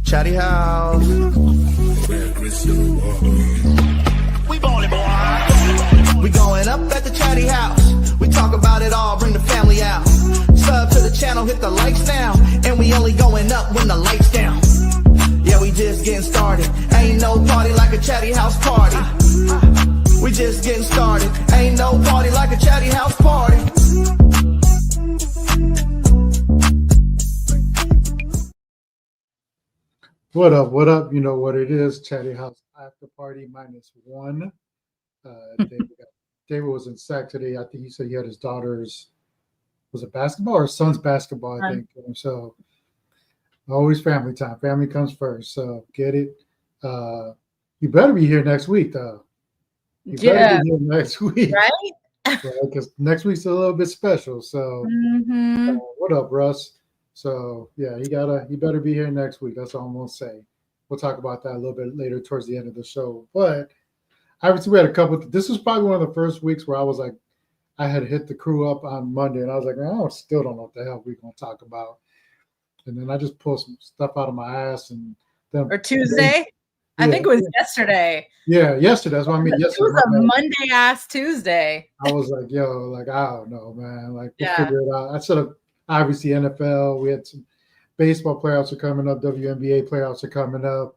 Chatty House. We ballin', boy. We going up at the Chatty House. We talk about it all, bring the family out. Sub to the channel, hit the likes now. And we only going up when the lights down. Yeah, we just getting started. Ain't no party like a Chatty House party. We just getting started. Ain't no party like a Chatty House party. What up? What up? You know what it is. Chatty House after party -1. David was in sack today. I think he said he had his daughter's, was it basketball or son's basketball, I think. So always family time. Family comes first. So get it. You better be here next week, though. You better be here next week. Right? Because next week's a little bit special. So what up, Russ? So yeah, he better be here next week. That's all I'm gonna say. We'll talk about that a little bit later towards the end of the show. But obviously, we had a couple. This was probably one of the first weeks where I was like, I had hit the crew up on Monday, and I was like, man, I still don't know what the hell we're gonna talk about. And then I just pulled some stuff out of my ass, and then or Tuesday. I think it was yesterday. Yeah, yesterday. That's what I mean. Yesterday. It was a Monday ass Tuesday. I was like, yo, like I don't know, man. Like we'll figure it out. I should have. Obviously, NFL. We had some baseball playoffs are coming up. WNBA playoffs are coming up.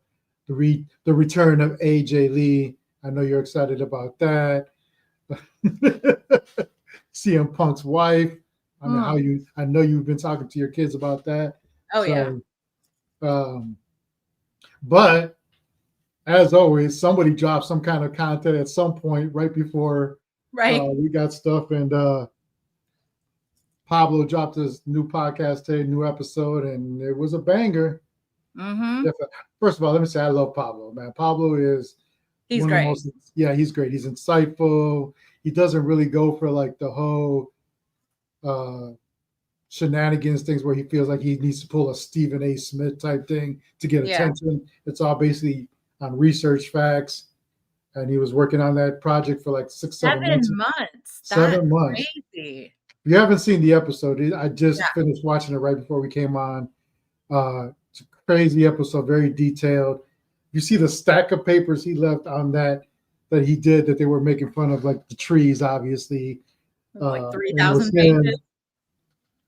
The return of AJ Lee. I know you're excited about that. CM Punk's wife. I mean, I know you've been talking to your kids about that. Oh yeah. But as always, somebody dropped some kind of content at some point right before we got stuff, and Pablo dropped his new podcast today, new episode, and it was a banger. Mm-hmm. First of all, let me say I love Pablo, man. Pablo he's great. He's great. He's insightful. He doesn't really go for like the whole shenanigans things where he feels like he needs to pull a Stephen A. Smith type thing to get attention. It's all basically on research facts. And he was working on that project for like 7 months. 7 months. Crazy. If you haven't seen the episode, I just finished watching it right before we came on. It's a crazy episode, very detailed. You see the stack of papers he left on that he did that they were making fun of, like the trees, obviously. Like 3,000 pages. It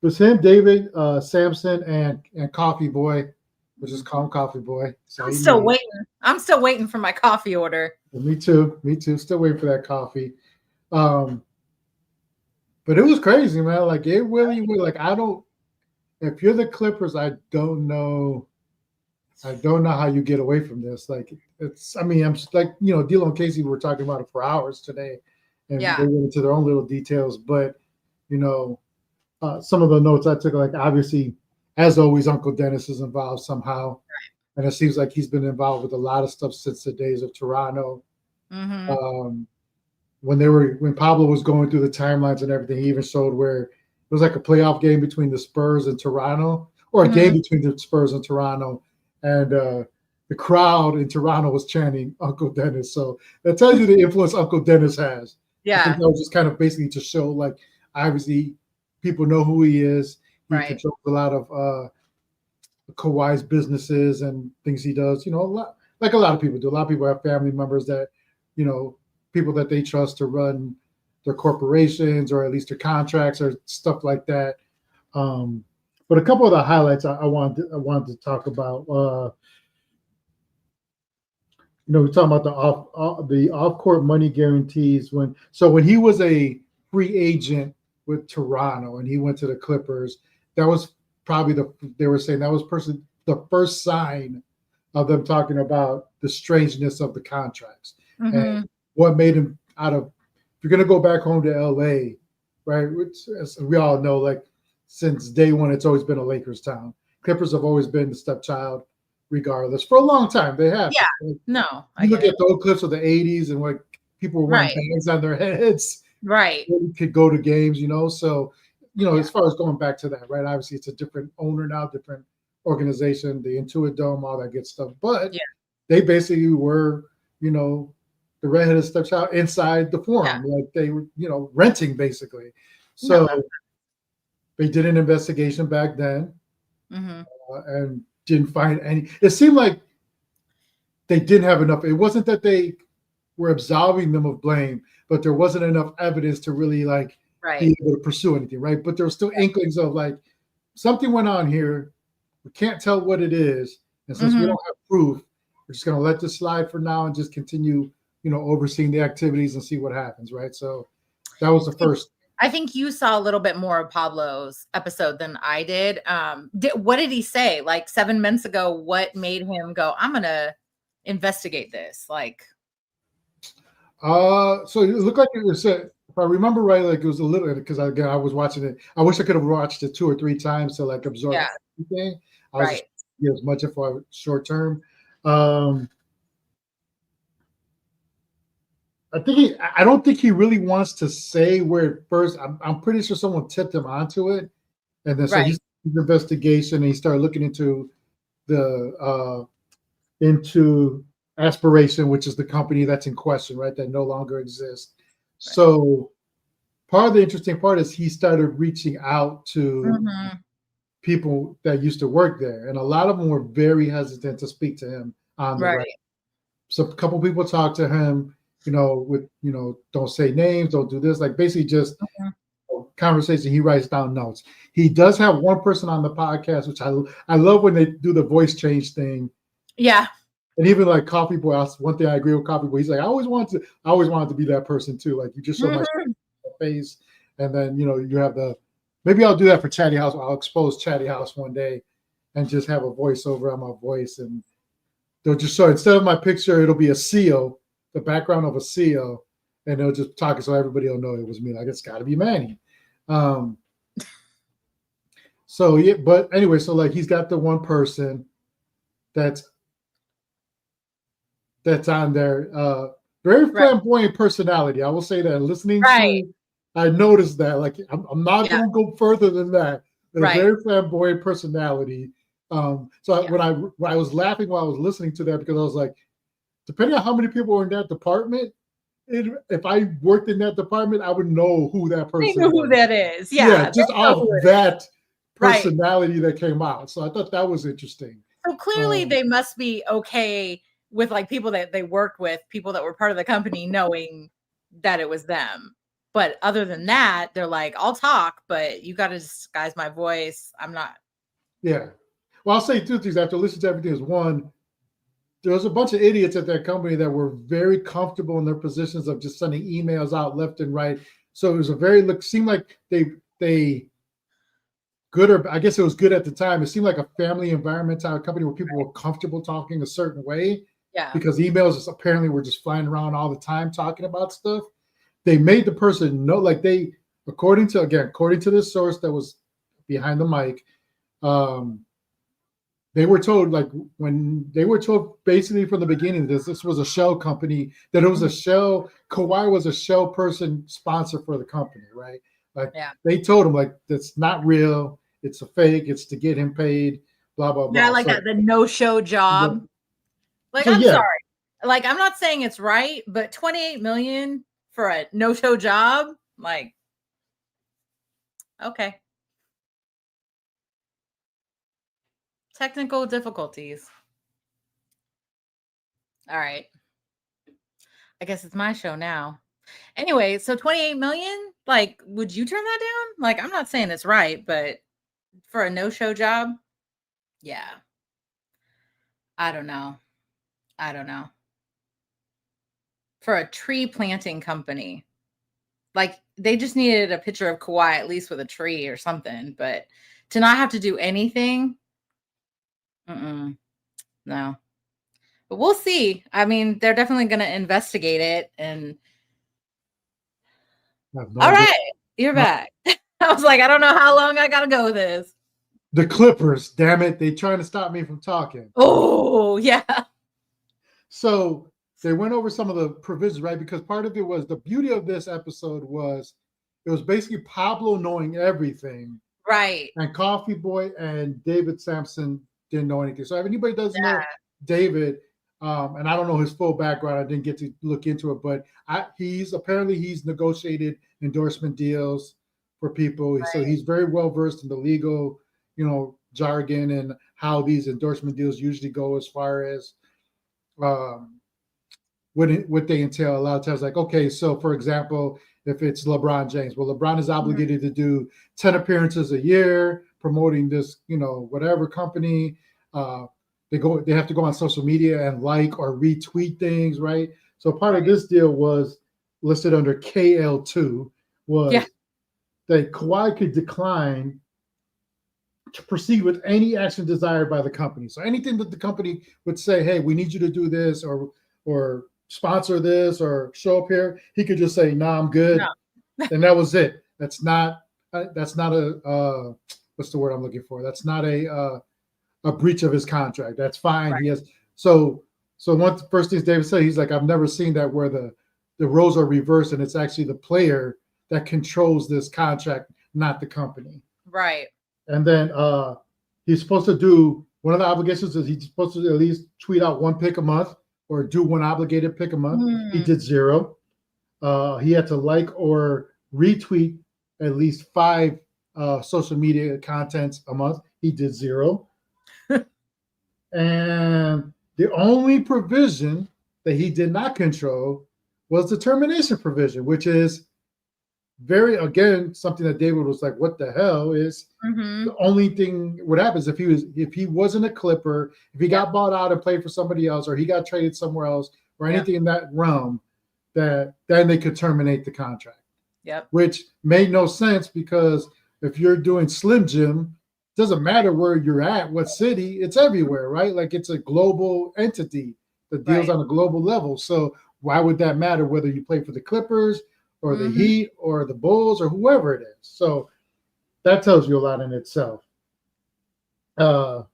was him, David, Samson, and Coffee Boy. We'll just call him Coffee Boy. So I'm still waiting for my coffee order. Me too. Still waiting for that coffee. But it was crazy, man. Like it really was. Like if you're the Clippers, I don't know how you get away from this. Like I'm just like, D'Lo and Casey were talking about it for hours today, and they went into their own little details. But some of the notes I took, like obviously, as always, Uncle Dennis is involved somehow, and it seems like he's been involved with a lot of stuff since the days of Toronto. Mm-hmm. When Pablo was going through the timelines and everything, he even showed where it was like a playoff game between the Spurs and Toronto, or a game between the Spurs and Toronto, and the crowd in Toronto was chanting Uncle Dennis. So that tells you the influence Uncle Dennis has. Yeah, I think that was just kind of basically to show, like, obviously people know who he is. He controls a lot of Kawhi's businesses and things he does. A lot of people do. A lot of people have family members that, people that they trust to run their corporations or at least their contracts or stuff like that. But a couple of the highlights I wanted to talk about. We're talking about the off-court money guarantees when he was a free agent with Toronto and he went to the Clippers, that was probably they were saying that was the first sign of them talking about the strangeness of the contracts. Mm-hmm. And what made him if you're going to go back home to LA, right? Which, as we all know, like since day one, it's always been a Lakers town. Clippers have always been the stepchild, regardless. For a long time, they have. Yeah, you look at the old clips of the 80s and like people were wearing bags on their heads. Right. You could go to games, So, as far as going back to that, right? Obviously, it's a different owner now, different organization, the Intuit Dome, all that good stuff. But they basically were, the redheaded stepchild inside the Forum, like they were, renting basically. So they did an investigation back then, and didn't find any. It seemed like they didn't have enough. It wasn't that they were absolving them of blame, but there wasn't enough evidence to really like be able to pursue anything, right? But there were still inklings of like something went on here. We can't tell what it is, and since we don't have proof, we're just going to let this slide for now and just continue, overseeing the activities and see what happens, right? So that was the first. I think you saw a little bit more of Pablo's episode than I did. What did he say? Like 7 months ago, what made him go, I'm going to investigate this? Like, so it looked like it was, if I remember right, like it was a little, because I was watching it. I wish I could have watched it 2 or 3 times to like absorb everything. I was just get as much info short term. I don't think he really wants to say where it first. I'm pretty sure someone tipped him onto it, and then so he started the investigation and he started looking into the into Aspiration, which is the company that's in question, right? That no longer exists. Right. So part of the interesting part is he started reaching out to people that used to work there, and a lot of them were very hesitant to speak to him on the right. So a couple people talked to him. With, don't say names, don't do this, like basically just conversation. He writes down notes. He does have one person on the podcast, which I love when they do the voice change thing. Yeah. And even like Coffee Boy, one thing I agree with Coffee Boy, he's like, I always wanted to be that person too. Like you just show my face. And then, you have maybe I'll do that for Chatty House. I'll expose Chatty House one day and just have a voiceover on my voice. And they'll just show, instead of my picture, it'll be a seal. The background of a seal, and they'll just talk so everybody will know it was me. Like it's got to be Manny. So yeah, but anyway, so like he's got the one person that's on there. Very flamboyant personality. I will say that. Listening to, I noticed that. Like I'm not going to go further than that. But a very flamboyant personality. When I was laughing while I was listening to that because I was like, depending on how many people are in that department, if I worked in that department, I would know who that person is. Who that is. Yeah. Just off that personality that came out. So I thought that was interesting. So clearly they must be okay with like people that they worked with, people that were part of the company knowing that it was them. But other than that, they're like, I'll talk, but you got to disguise my voice. I'm not. Yeah. Well, I'll say 2 things after listening to everything is one, there was a bunch of idiots at that company that were very comfortable in their positions of just sending emails out left and right. So it was seemed like they good, or I guess it was good at the time. It seemed like a family environment type of company where people were comfortable talking a certain way. Yeah. Because emails apparently were just flying around all the time talking about stuff. They made the person know, like according to this source that was behind the mic, they were told, like when they were told basically from the beginning, this was a shell company, that it was a shell, Kawhi was a shell person sponsor for the company, right? Like they told him like, that's not real. It's a fake. It's to get him paid, blah, blah, blah. Yeah, like that, the no-show job. Like, I'm sorry. Like, I'm not saying it's right, but $28 million for a no-show job, like, okay. Technical difficulties. All right. I guess it's my show now. Anyway, so 28 million, like, would you turn that down? Like, I'm not saying it's right, but for a no-show job, yeah. I don't know. For a tree planting company, like, they just needed a picture of Kawhi, at least with a tree or something, but to not have to do anything, no. But we'll see. I mean, they're definitely going to investigate it. And all right, you're back. I was like, I don't know how long I got to go with this. The Clippers, damn it. They trying to stop me from talking. Oh, yeah. So they went over some of the provisions, right? Because part of it was the beauty of this episode was it was basically Pablo knowing everything. Right. And Coffee Boy and David Sampson didn't know anything. So if anybody doesn't know David, and I don't know his full background, I didn't get to look into it, but he's negotiated endorsement deals for people. Right. So he's very well versed in the legal, jargon. And how these endorsement deals usually go as far as um, what they entail. A lot of times, like, okay, so for example, if it's LeBron James, well, LeBron is obligated to do 10 appearances a year promoting this, whatever company. They have to go on social media and like or retweet things, right? So part of this deal was listed under KL2 was that Kawhi could decline to proceed with any action desired by the company. So anything that the company would say, hey, we need you to do this or sponsor this or show up here, he could just say, nah, I'm good. No. And that was it. That's not a what's the word I'm looking for? That's not a breach of his contract. That's fine. Right. He has so one of the first things David said, he's like, I've never seen that where the roles are reversed and it's actually the player that controls this contract, not the company. Right. And then he's supposed to do, one of the obligations is he's supposed to at least tweet out one pick a month or do one obligated pick a month. He did 0. He had to like or retweet at least 5 social media contents a month. He did 0. And the only provision that he did not control was the termination provision, which is something that David was like, what the hell is the only thing what happens if he wasn't a Clipper, if he got bought out and played for somebody else, or he got traded somewhere else, or anything in that realm, that then they could terminate the contract. Yep. Which made no sense because if you're doing Slim Jim, it doesn't matter where you're at, what city, it's everywhere, right? Like it's a global entity that deals on a global level. So why would that matter whether you play for the Clippers or the Heat or the Bulls or whoever it is? So that tells you a lot in itself. And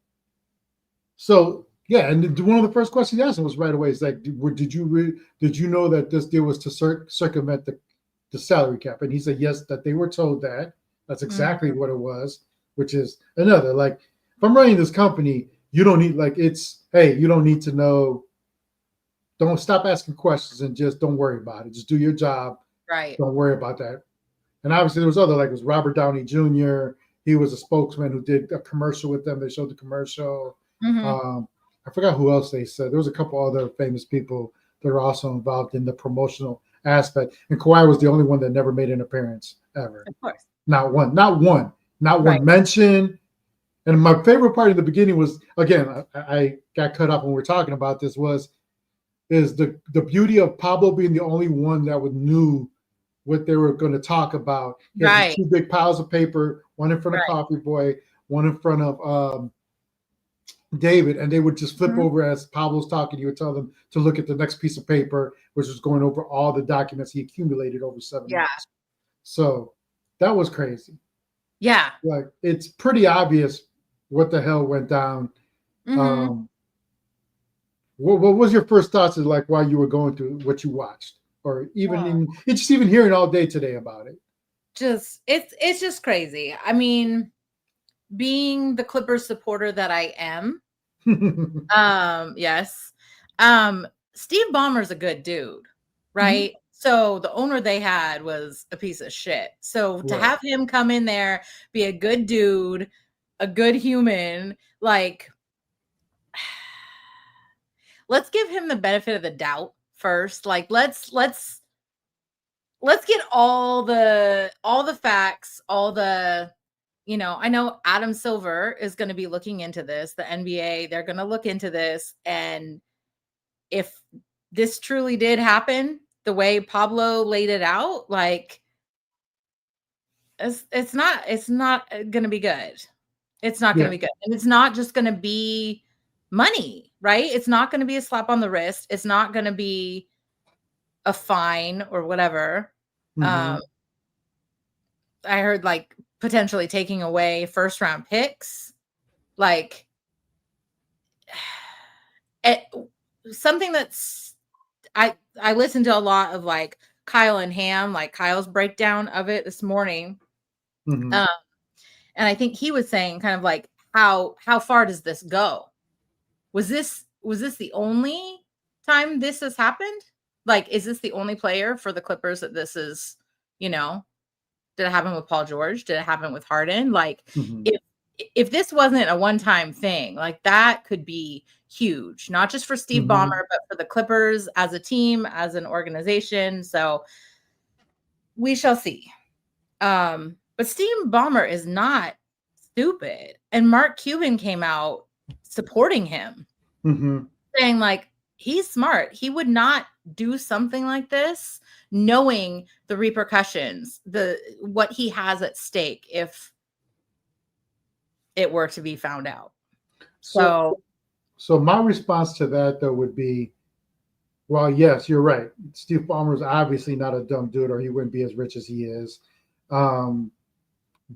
one of the first questions he asked him was right away, is like, did you know that this deal was to circumvent the salary cap? And he said, yes, that they were told that. That's exactly what it was, which is another, like, if I'm running this company, you don't need, like, you don't need to know. Don't stop asking questions and just don't worry about it. Just do your job. Right. Don't worry about that. And obviously there was other, like it was Robert Downey Jr. He was a spokesman who did a commercial with them. They showed the commercial. I forgot who else they said. There was a couple other famous people that were also involved in the promotional aspect. And Kawhi was the only one that never made an appearance ever. Of course. Not one mention. And my favorite part in the beginning was, again, I got cut off when we were talking about this, is the beauty of Pablo being the only one that knew what they were going to talk about. He had 2 big piles of paper, one in front of Coffee Boy, one in front of David, and they would just flip over as Pablo's talking. He would tell them to look at the next piece of paper, which was going over all the documents he accumulated over 7 years. So that was crazy. Yeah. Like, it's pretty obvious what the hell went down. What was your first thoughts like while you were going through what you watched, or even even hearing all day today about it? It's just crazy. I mean, being the Clippers supporter that I am, yes, Steve Ballmer's a good dude, right? So the owner they had was a piece of shit. So to have him come in there, be a good dude, a good human, like, let's give him the benefit of the doubt first. Like, let's get all the facts, all the, I know Adam Silver is going to be looking into this. The NBA, they're going to look into this. And if this truly did happen the way Pablo laid it out, like, it's not going to be good. It's not going to be good. And it's not just going to be money, right? It's not going to be a slap on the wrist. It's not going to be a fine or whatever. I heard, like, potentially taking away first round picks, like, something that's, I listened to a lot of, like, Kyle and Ham, like Kyle's breakdown of it this morning. And I think he was saying kind of like, how far does this go? Was this the only time this has happened? Like, is this the only player for the Clippers that this is, did it happen with Paul George? Did it happen with Harden? Like, if this wasn't a one-time thing, like that could be huge, not just for Steve Mhm. Ballmer, but for the Clippers as a team, as an organization. So we shall see. But Steve Ballmer is not stupid. And Mark Cuban came out supporting him, Mhm. saying like he's smart. He would not do something like this knowing the repercussions, the what he has at stake if it were to be found out. So, So so my response to that though would be, well, yes, you're right. Steve Ballmer's obviously not a dumb dude, or he wouldn't be as rich as he is. Um,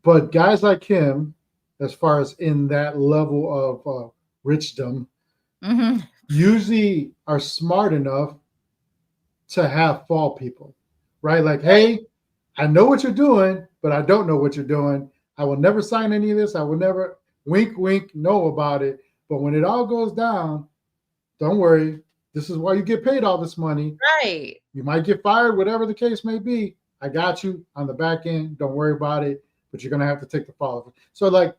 but guys like him, as far as in that level of richdom, mhm, usually are smart enough to have fall people, right? Like, right, hey, I know what you're doing, but I don't know what you're doing. I will never sign any of this. I will never wink, wink, know about it. But when it all goes down, don't worry. This is why you get paid all this money. right. You might get fired, whatever the case may be. I got you on the back end. Don't worry about it. But you're gonna have to take the fall. So, like,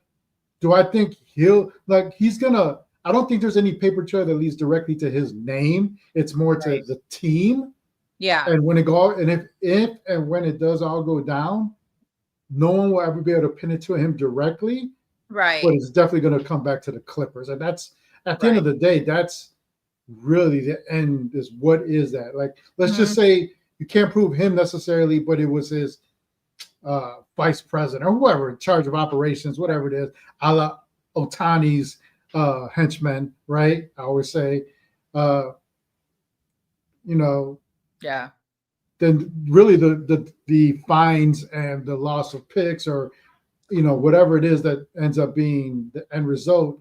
do I think he's gonna? I don't think there's any paper trail that leads directly to his name. It's more to Right. the team. Yeah. And when it go and if and when it does all go down, no one will ever be able to pin it to him directly. But Right. it's definitely going to come back to the Clippers, and that's at the end Right. of the day, that's really the end. Is what is that? Like, let's just Mhm. say you can't prove him necessarily, but it was his vice president or whoever in charge of operations, whatever it is, a la Otani's henchmen, right? I always say, uh, you know, Yeah. then really the fines and the loss of picks or whatever it is that ends up being the end result,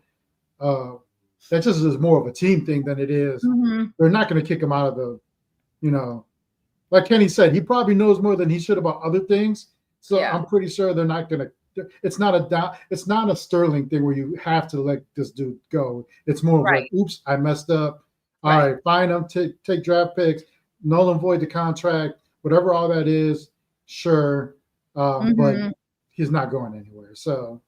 uh, that just is more of a team thing than it is. Mhm. They're not going to kick him out of the, you know, like Kenny said, he probably knows more than he should about other things. So Yeah. I'm pretty sure they're not going to. It's not a Sterling thing where you have to let this dude go. It's more of like, Right. oops, I messed up. All Right. right, fine him, take draft picks, null and void the contract, whatever all that is. Sure, but Mhm. he's not going anywhere. So,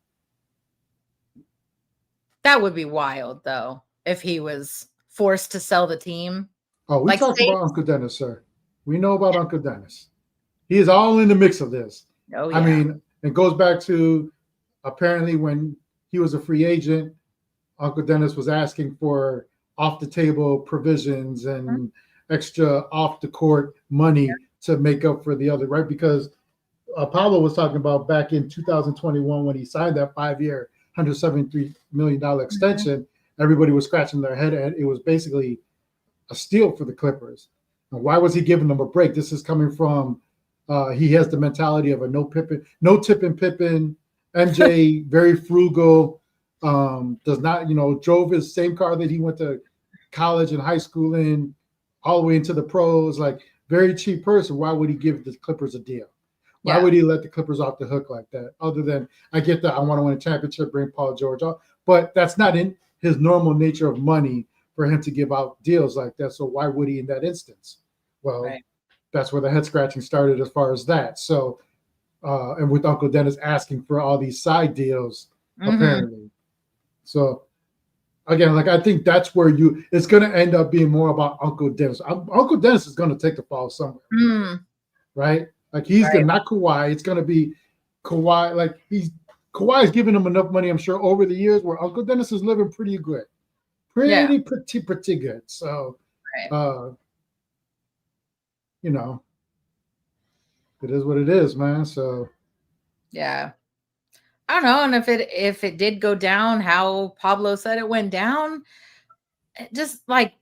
That would be wild though if he was forced to sell the team. oh, we Like talked say about Uncle Dennis, sir. We know about Uncle Dennis. He is all in the mix of this. oh I yeah. mean, it goes back to apparently when he was a free agent, Uncle Dennis was asking for off the table provisions Mhm. and extra off the court money to make up for the other, right? Because Apollo was talking about back in 2021 when he signed that 5-year, $173 million Mhm. extension. Everybody was scratching their head, and it was basically a steal for the Clippers. And why was he giving them a break? This is coming from he has the mentality of a no tipping Pippin. MJ, very frugal, does not, drove his same car that he went to college and high school in, all the way into the pros, like very cheap person. Why would he give the Clippers a deal? Why Yeah. would he let the Clippers off the hook like that? Other than I get that I want to win a championship, bring Paul George off, but that's not in his normal nature of money for him to give out deals like that. So why would he in that instance? Well, Right. that's where the head scratching started as far as that. So, and with Uncle Dennis asking for all these side deals, Mhm. apparently. So again, like I think that's where it's going to end up being more about Uncle Dennis. Uncle Dennis is going to take the fall somewhere, Mm. right? Like he's Right. going to not Kawhi. It's going to be Kawhi. Like Kawhi's giving him enough money, I'm sure, over the years where Uncle Dennis is living pretty good, Yeah. pretty good. So, Right. uh, you know, it is what it is, man. So, Yeah. I don't know. And if it did go down how Pablo said it went down, just like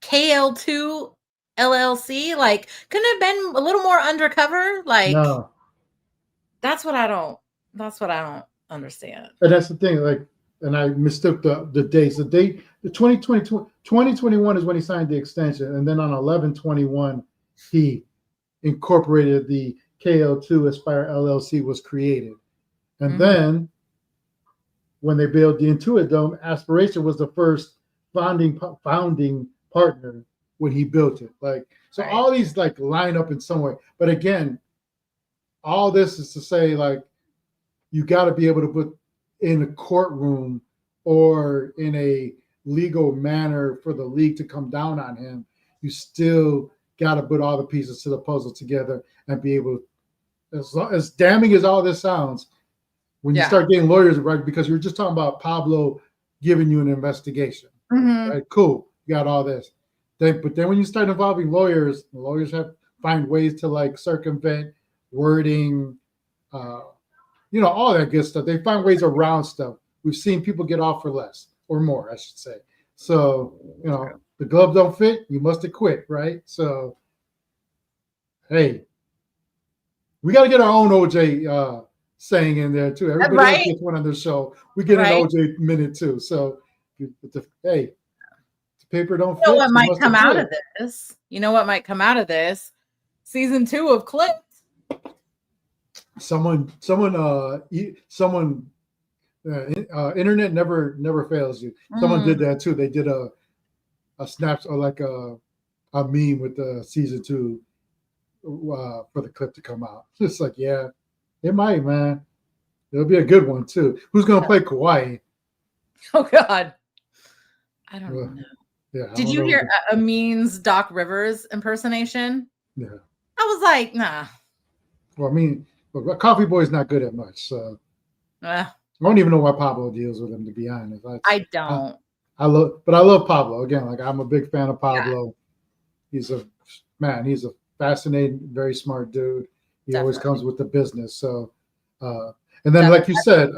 KL2 LLC, like couldn't it have been a little more undercover. Like no, that's what I don't understand. and that's the thing. Like, and I mistook the dates. The date, the 2021 is when he signed the extension, and then on 11/21 he incorporated the KL2 Aspire LLC was created, and Mhm. then when they built the Intuit Dome, Aspiration was the first founding partner when he built it. Like, so Right. all these like line up in some way. But again, all this is to say like you got to be able to put in a courtroom or in a legal manner for the league to come down on him. You still got to put all the pieces to the puzzle together and be able, as damning as all this sounds, when you start getting lawyers, right? Because you're just talking about Pablo giving you an investigation, right? Cool, you got all this. But then when you start involving lawyers, the lawyers have find ways to like circumvent wording, all that good stuff. They find ways around stuff. We've seen people get off for less or more, I should say. So, the gloves don't fit, you must have quit, right? So, hey, we got to get our own OJ saying in there too. Everybody else gets one on their show. We get an OJ minute too. So, hey, the paper don't fit. You know what might come out of this? You know what might come out of this? Season 2 of Clipped. Someone, internet never fails you. Someone did that too. They did a snaps or like a meme with the season 2 for the clip to come out. It's like, yeah, it might, man. It'll be a good one too. Who's gonna play Kawhi? Oh God, I don't know. Yeah. Did you hear Amin's Doc Rivers impersonation? Yeah. I was like, nah. Well, I mean, Coffee Boy's not good at much, so I don't even know why Pablo deals with him. To be honest, I don't. I love Pablo again. Like I'm a big fan of Pablo. Yeah. He's a fascinating, very smart dude. He always comes with the business. So, and then like you said,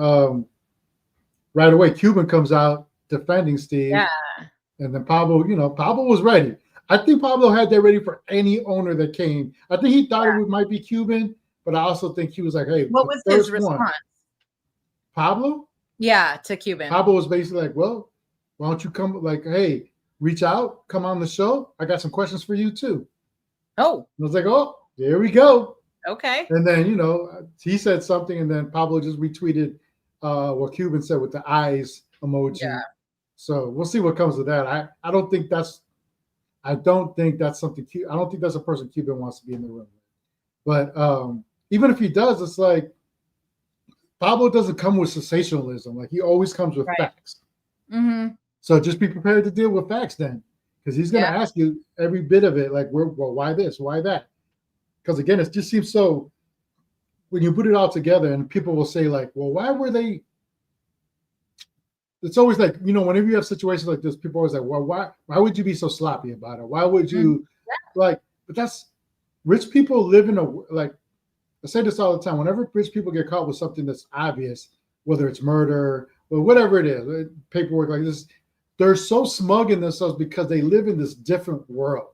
right away, Cuban comes out defending Steve. Yeah. And then Pablo was ready. I think Pablo had that ready for any owner that came. I think he thought it might be Cuban, but I also think he was like, hey, what was his response? Pablo? Yeah, to Cuban. Pablo was basically like, well, why don't you come, like, hey, reach out, come on the show. I got some questions for you too. Oh. I was like, oh, there we go. Okay. And then, he said something, and then Pablo just retweeted what Cuban said with the eyes emoji. Yeah. So we'll see what comes of that. I don't think that's something cute. I don't think that's a person Cuban wants to be in the room with. But even if he does, it's like Pablo doesn't come with sensationalism. Like he always comes with facts. Mm-hmm. So just be prepared to deal with facts then, because he's going to ask you every bit of it. Like, why this? Why that? Because again, it just seems so. When you put it all together, and people will say like, well, why were they? It's always like, whenever you have situations like this, people are always like, well, why would you be so sloppy about it? Why would you but that's rich people live in I say this all the time. Whenever rich people get caught with something that's obvious, whether it's murder or whatever it is, paperwork like this, they're so smug in themselves because they live in this different world.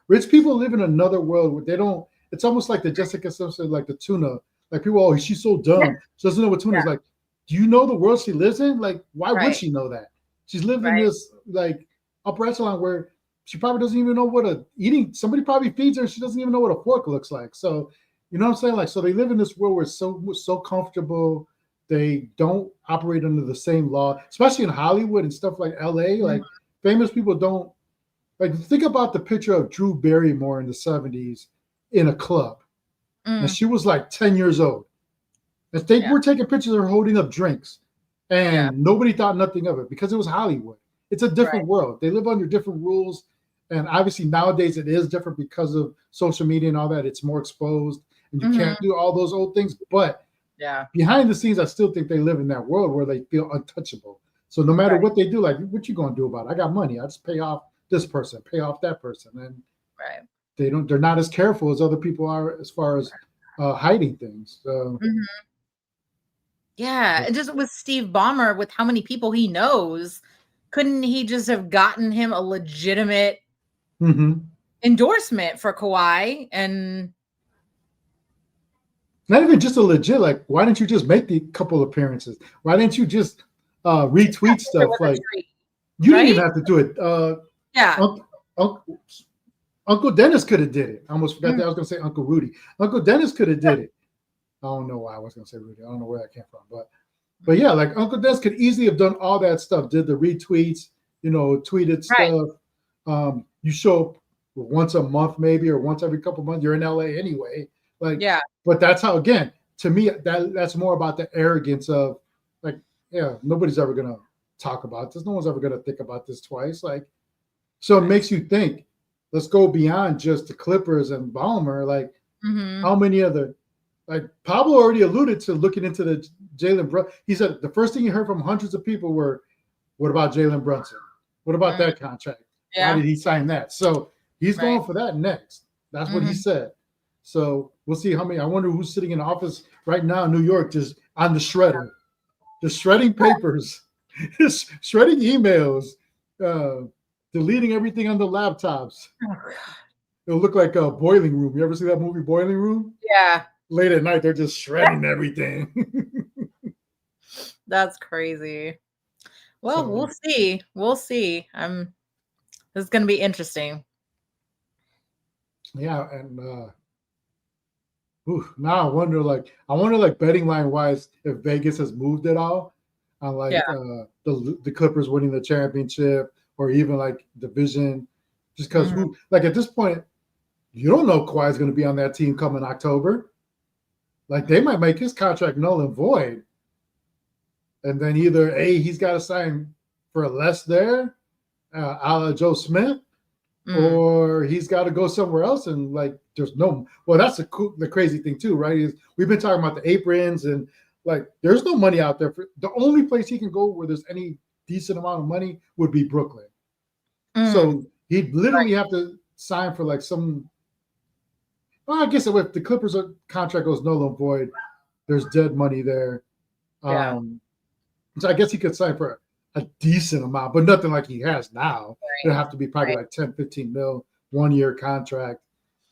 Rich people live in another world where they don't, it's almost like the Jessica Simpson, like the tuna, like people, she's so dumb. She doesn't know what tuna is like. Do you know the world she lives in? Like, why would she know that? She's living in this like upper echelon where she probably doesn't even know what somebody probably feeds her. She doesn't even know what a fork looks like. So, you know what I'm saying? Like, so they live in this world where it's so comfortable. They don't operate under the same law, especially in Hollywood and stuff like LA. Like famous people don't think about the picture of Drew Barrymore in the 70s in a club. And she was like 10 years old. And they were taking pictures of her holding up drinks, and nobody thought nothing of it because it was Hollywood. It's a different world. They live under different rules. And obviously nowadays it is different because of social media and all that. It's more exposed and you can't do all those old things. But behind the scenes, I still think they live in that world where they feel untouchable. So no matter what they do, like, what you going to do about it? I got money. I just pay off this person, pay off that person. And they're not as careful as other people are as far as hiding things. So. Yeah, and just with Steve Ballmer, with how many people he knows, couldn't he just have gotten him a legitimate endorsement for Kawhi? And not even just a legit, like, why didn't you just make the couple appearances? Why didn't you just retweet stuff? Like, you didn't even have to do it. Uncle Dennis could have did it. I almost forgot that I was going to say Uncle Rudy. Uncle Dennis could have did it. I don't know why I was going to say Rudy. I don't know where that came from. But yeah, like Uncle Dennis could easily have done all that stuff, did the retweets, tweeted stuff. You show up once a month maybe, or once every couple of months. You're in LA anyway. But that's how, again, to me, that's more about the arrogance of like, yeah, nobody's ever gonna talk about this. No one's ever gonna think about this twice. Like, so it makes you think. Let's go beyond just the Clippers and Ballmer. Like, how many other, like Pablo already alluded to looking into the Jalen Brunson. He said the first thing he heard from hundreds of people were, "What about Jalen Brunson? What about that contract? Why did he sign that?" So he's going for that next. That's what he said. So we'll see how many. I wonder who's sitting in the office right now in New York, just on the shredder, just shredding papers, just shredding emails, deleting everything on the laptops. Oh, God. It'll look like a Boiling Room. You ever see that movie Boiling Room? Yeah. Late at night, they're just shredding everything. That's crazy. Well, So- we'll see. We'll see. This is going to be interesting. Yeah, and now I wonder, like betting line wise, if Vegas has moved at all on like the Clippers winning the championship or even like division, just because who, like at this point, you don't know Kawhi's going to be on that team coming October. Like they might make his contract null and void, and then either he's got to sign for less there, a la Joe Smith. Or he's got to go somewhere else, and like there's no. Well, that's the crazy thing too, right? Is we've been talking about the aprons and like there's no money out there. The only place he can go where there's any decent amount of money would be Brooklyn. So he'd literally have to sign for like some. Well, I guess if the Clippers contract goes null and void, there's dead money there. So I guess he could sign for a decent amount, but nothing like he has now. It'd have to be probably like 10, 15 mil, 1 year contract,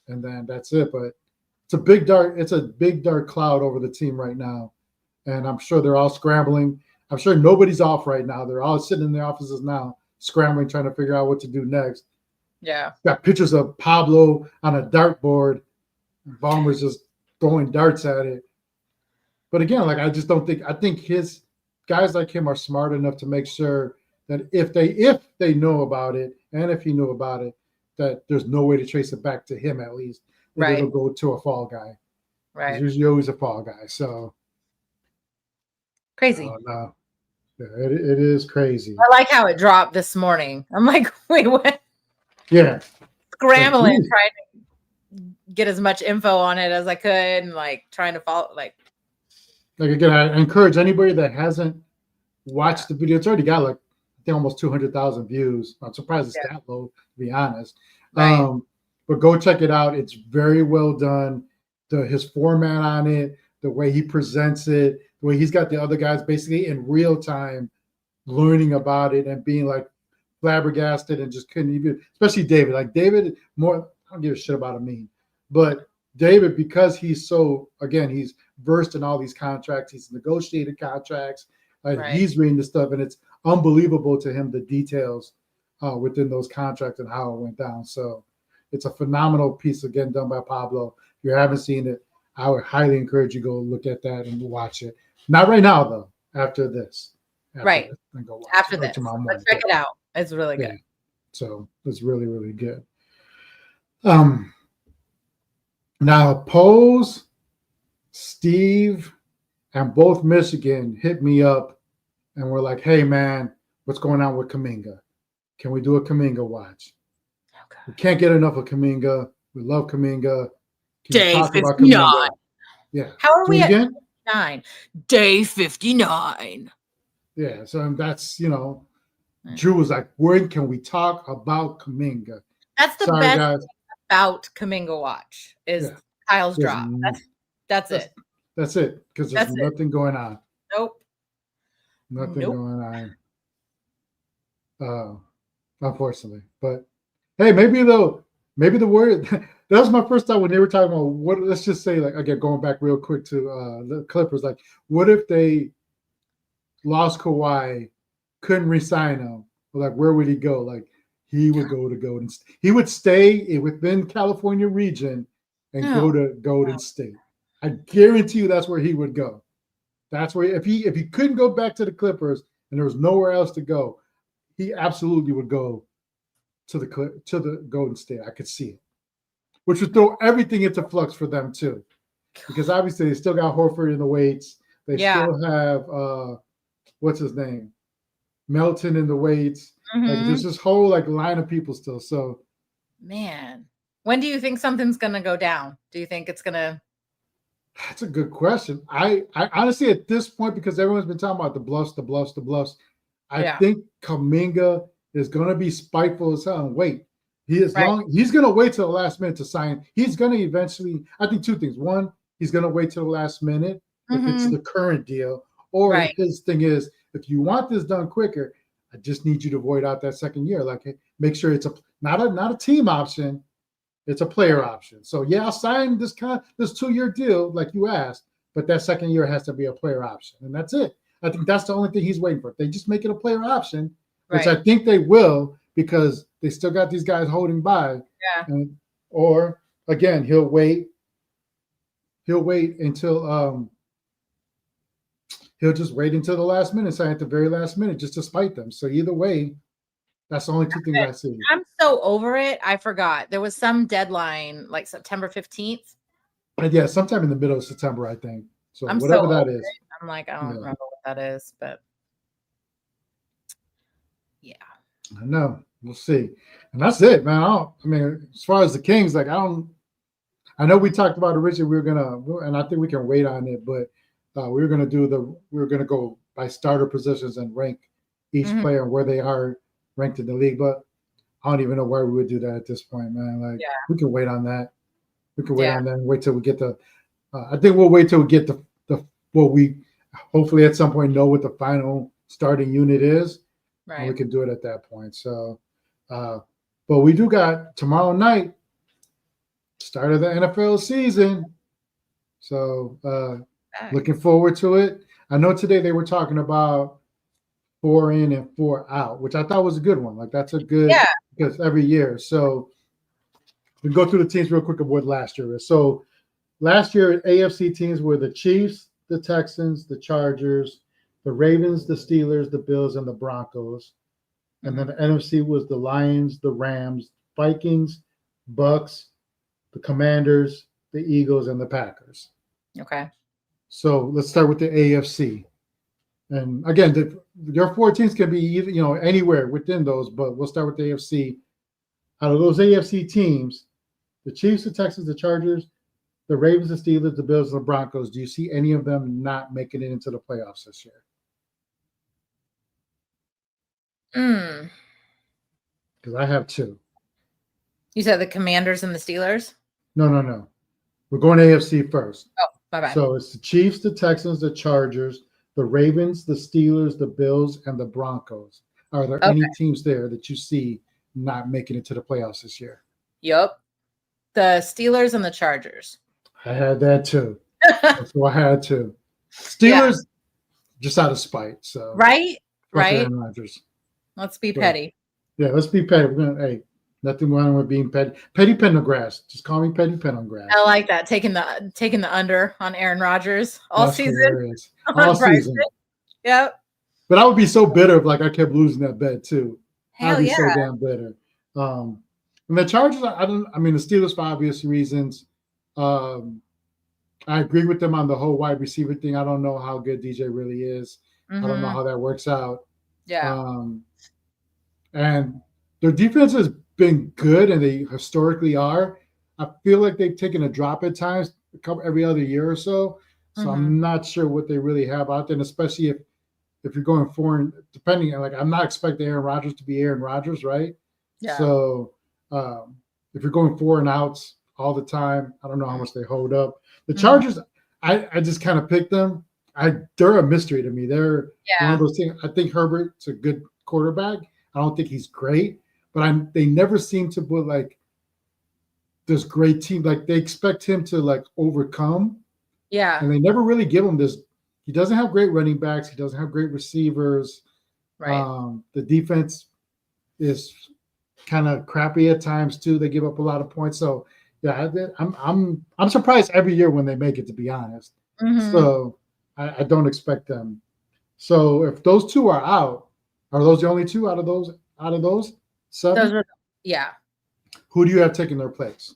and then that's it. But it's a big dark cloud over the team right now. And I'm sure they're all scrambling. I'm sure nobody's off right now. They're all sitting in their offices now, scrambling, trying to figure out what to do next. Yeah. Got pictures of Pablo on a dartboard. Ballmer's just throwing darts at it. But again, like I think his guys like him are smart enough to make sure that if they know about it, and if he knew about it, that there's no way to trace it back to him at least. Right. It'll go to a fall guy. Right. There's usually always a fall guy. So crazy. No. Yeah, it is crazy. I like how it dropped this morning. I'm like, wait, what? Yeah. Scrambling, trying to get as much info on it as I could, and like trying to follow like again, I encourage anybody that hasn't watched the video. It's already got like I think almost 200,000 views. I'm surprised it's that low, to be honest. Right. But go check it out. It's very well done. His format on it, the way he presents it, the way he's got the other guys basically in real time learning about it and being like flabbergasted and just couldn't even, especially David. Like David, more I don't give a shit about a meme, but David, because he's so, again, he's versed in all these contracts, he's negotiated contracts, he's reading the stuff, and it's unbelievable to him the details within those contracts and how it went down. So it's a phenomenal piece, again, done by Pablo. If you haven't seen it, I would highly encourage you to go look at that and watch it. Not right now, though, after this. Right. And go watch after it, this. tomorrow morning. Let's check it out. It's really good. So it's really, really good. Now, Pose, Steve, and both Michigan hit me up and were like, hey, man, what's going on with Kuminga? Can we do a Kuminga watch? Okay. We can't get enough of Kuminga. We love Kuminga. Day 59. Yeah. How are we at 59? Day 59. Yeah. So that's, Drew was like, when can we talk about Kuminga? That's the best thing about Kuminga watch is Kyle's drop. That's it. That's it. Because there's nothing going on. Nope. Nothing going on. Unfortunately. But hey, maybe the word that was my first thought when they were talking about what, let's just say, like, again, going back real quick to the Clippers, like, what if they lost Kawhi, couldn't re-sign him? Like, where would he go? Like, he would go to Golden State. He would stay within California region and go to Golden State. I guarantee you that's where he would go. That's where if he couldn't go back to the Clippers and there was nowhere else to go, he absolutely would go to the Golden State. I could see it, which would throw everything into flux for them too. because obviously they still got Horford in the weights. They Yeah. still have what's his name, Melton in the weights. Like there's this whole like line of people still. So man, when do you think something's gonna go down? Do you think it's gonna? that's a good question. I honestly at this point, because everyone's been talking about the bluffs. I think Kaminga is going to be spiteful as hell and wait. He's going to wait till the last minute to sign. He's going to eventually. I think two things. One, he's going to wait till the last minute if it's the current deal, or his thing is if you want this done quicker, I just need you to void out that second year. Like make sure it's not a team option. It's a player option. So yeah, I'll sign this 2-year deal like you asked, but that second year has to be a player option, and that's it. I think that's the only thing he's waiting for. If they just make it a player option, which I think they will, because they still got these guys holding by. Yeah. Or again, he'll wait until he'll just wait until the last minute, sign at the very last minute, just to spite them. So either way, that's the only two things I see. I'm so over it. I forgot. There was some deadline, like September 15th. And yeah, sometime in the middle of September, I think. So I'm whatever so that is. I'm like, I don't remember what that is, but yeah. I know. We'll see. And that's it, man. I mean, as far as the Kings, like I know we talked about originally and I think we can wait on it, but we were gonna go by starter positions and rank each player and where they are ranked in the league, but I don't even know why we would do that at this point, man. Like we can wait on that. We can wait on that and wait till we get I think we'll wait till we get what we hopefully at some point know what the final starting unit is. Right. And we can do it at that point. So but we do got tomorrow night, start of the NFL season. So looking forward to it. I know today they were talking about 4 in and 4 out, which I thought was a good one. Like that's a good because every year. So we go through the teams real quick of what last year is. So last year AFC teams were the Chiefs, the Texans, the Chargers, the Ravens, the Steelers, the Bills, and the Broncos. And then the NFC was the Lions, the Rams, Vikings, Bucks, the Commanders, the Eagles, and the Packers. Okay. So let's start with the AFC. And again, your 4 teams can be either, anywhere within those, but we'll start with the AFC. Out of those AFC teams, the Chiefs, the Texans, the Chargers, the Ravens, the Steelers, the Bills, and the Broncos, do you see any of them not making it into the playoffs this year? Because I have 2. You said the Commanders and the Steelers? No. We're going AFC first. Oh, my bad. So it's the Chiefs, the Texans, the Chargers, the Ravens, the Steelers, the Bills, and the Broncos. Are there any teams there that you see not making it to the playoffs this year? Yep. The Steelers and the Chargers. I had that too. So I had to. Steelers just out of spite. So right. Aaron Rodgers. Let's be petty. Yeah, let's be petty. We're gonna nothing wrong with being petty. Petty Pendergrass. Just call me Petty Pendergrass. I like that. Taking the under on Aaron Rodgers all season. All season. Yep. But I would be so bitter if I kept losing that bet too. I'd be so damn bitter. And the Chargers, the Steelers for obvious reasons. I agree with them on the whole wide receiver thing. I don't know how good DJ really is. I don't know how that works out. Yeah. And their defense has been good, and they historically are. I feel like they've taken a drop at times, every other year or so. So I'm not sure what they really have out there, and especially if you're going foreign, depending on I'm not expecting Aaron Rodgers to be Aaron Rodgers, right? Yeah. So if you're going 4 and outs all the time, I don't know how much they hold up. The Chargers, I just kind of picked them. They're a mystery to me. They're one of those things. I think Herbert's a good quarterback. I don't think he's great, but they never seem to put this great team. They expect him to overcome. Yeah. And they never really give him this. He doesn't have great running backs. He doesn't have great receivers. Right. The defense is kind of crappy at times too. They give up a lot of points. So yeah, I'm surprised every year when they make it, to be honest. So I don't expect them. So if those 2 are out, are those the only 2 out of those 7? Yeah. Who do you have taking their place?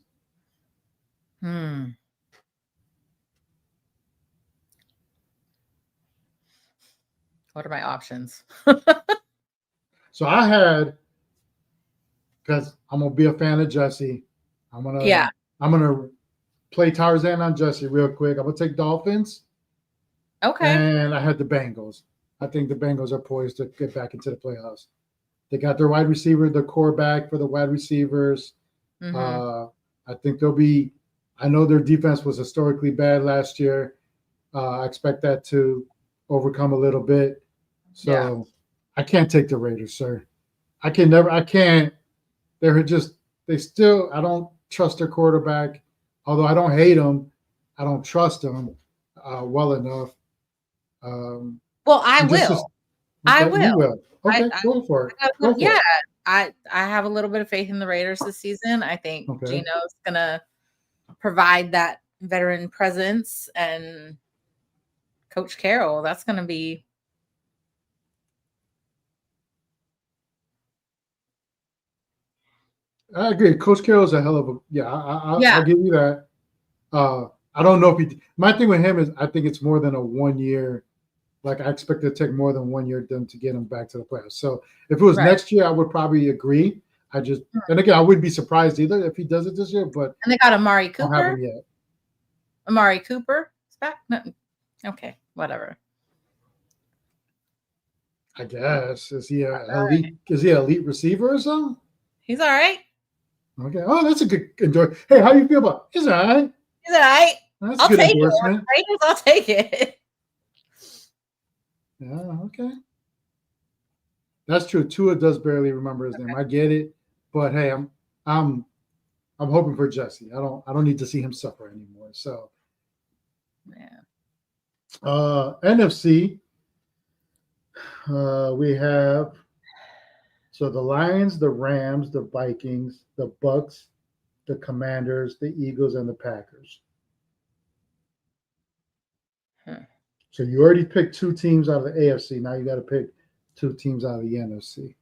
What are my options? So I had, because I'm gonna be a fan of Jesse. I'm gonna play Tarzan on Jesse real quick. I'm gonna take Dolphins, Okay. and I had the Bengals. I think the Bengals are poised to get back into the playoffs. They got their wide receiver, the core back for the wide receivers. Mm-hmm. I think they'll be. I know their defense was historically bad last year. I expect that to overcome a little bit. So I can't take the Raiders, sir. I can't. They're just, I don't trust their quarterback. Although I don't hate him, I don't trust him well enough. Well, I Just, will. I okay, you will. will. Okay, go for it. Go for it. I have a little bit of faith in the Raiders this season. I think Okay. Gino's gonna provide that veteran presence, and Coach Carroll, that's gonna be. I agree. Coach Carroll's a hell of a I'll give you that. I don't know if my thing with him is I think it's more than a 1 year. Like I expect it to take more than 1 year to get him back to the playoffs. So if it was next year, I would probably agree. And again, I wouldn't be surprised either if he does it this year. But and they got Amari Cooper. I don't have him yet. Amari Cooper is back. No. Okay, whatever. I guess is he an elite? Is he an elite receiver or something? He's all right. Okay. Oh, that's a good enjoy. Hey, how do you feel about? He's all right. He's all right. That's I'll a good take endorsement. it. I'll take it. Yeah. Okay. That's true. Tua does barely remember his name. I get it, but hey, I'm hoping for Jesse. I don't need to see him suffer anymore. So, NFC. We have the Lions, the Rams, the Vikings, the Bucks, the Commanders, the Eagles, and the Packers. So you already picked 2 teams out of the AFC. Now you got to pick 2 teams out of the NFC.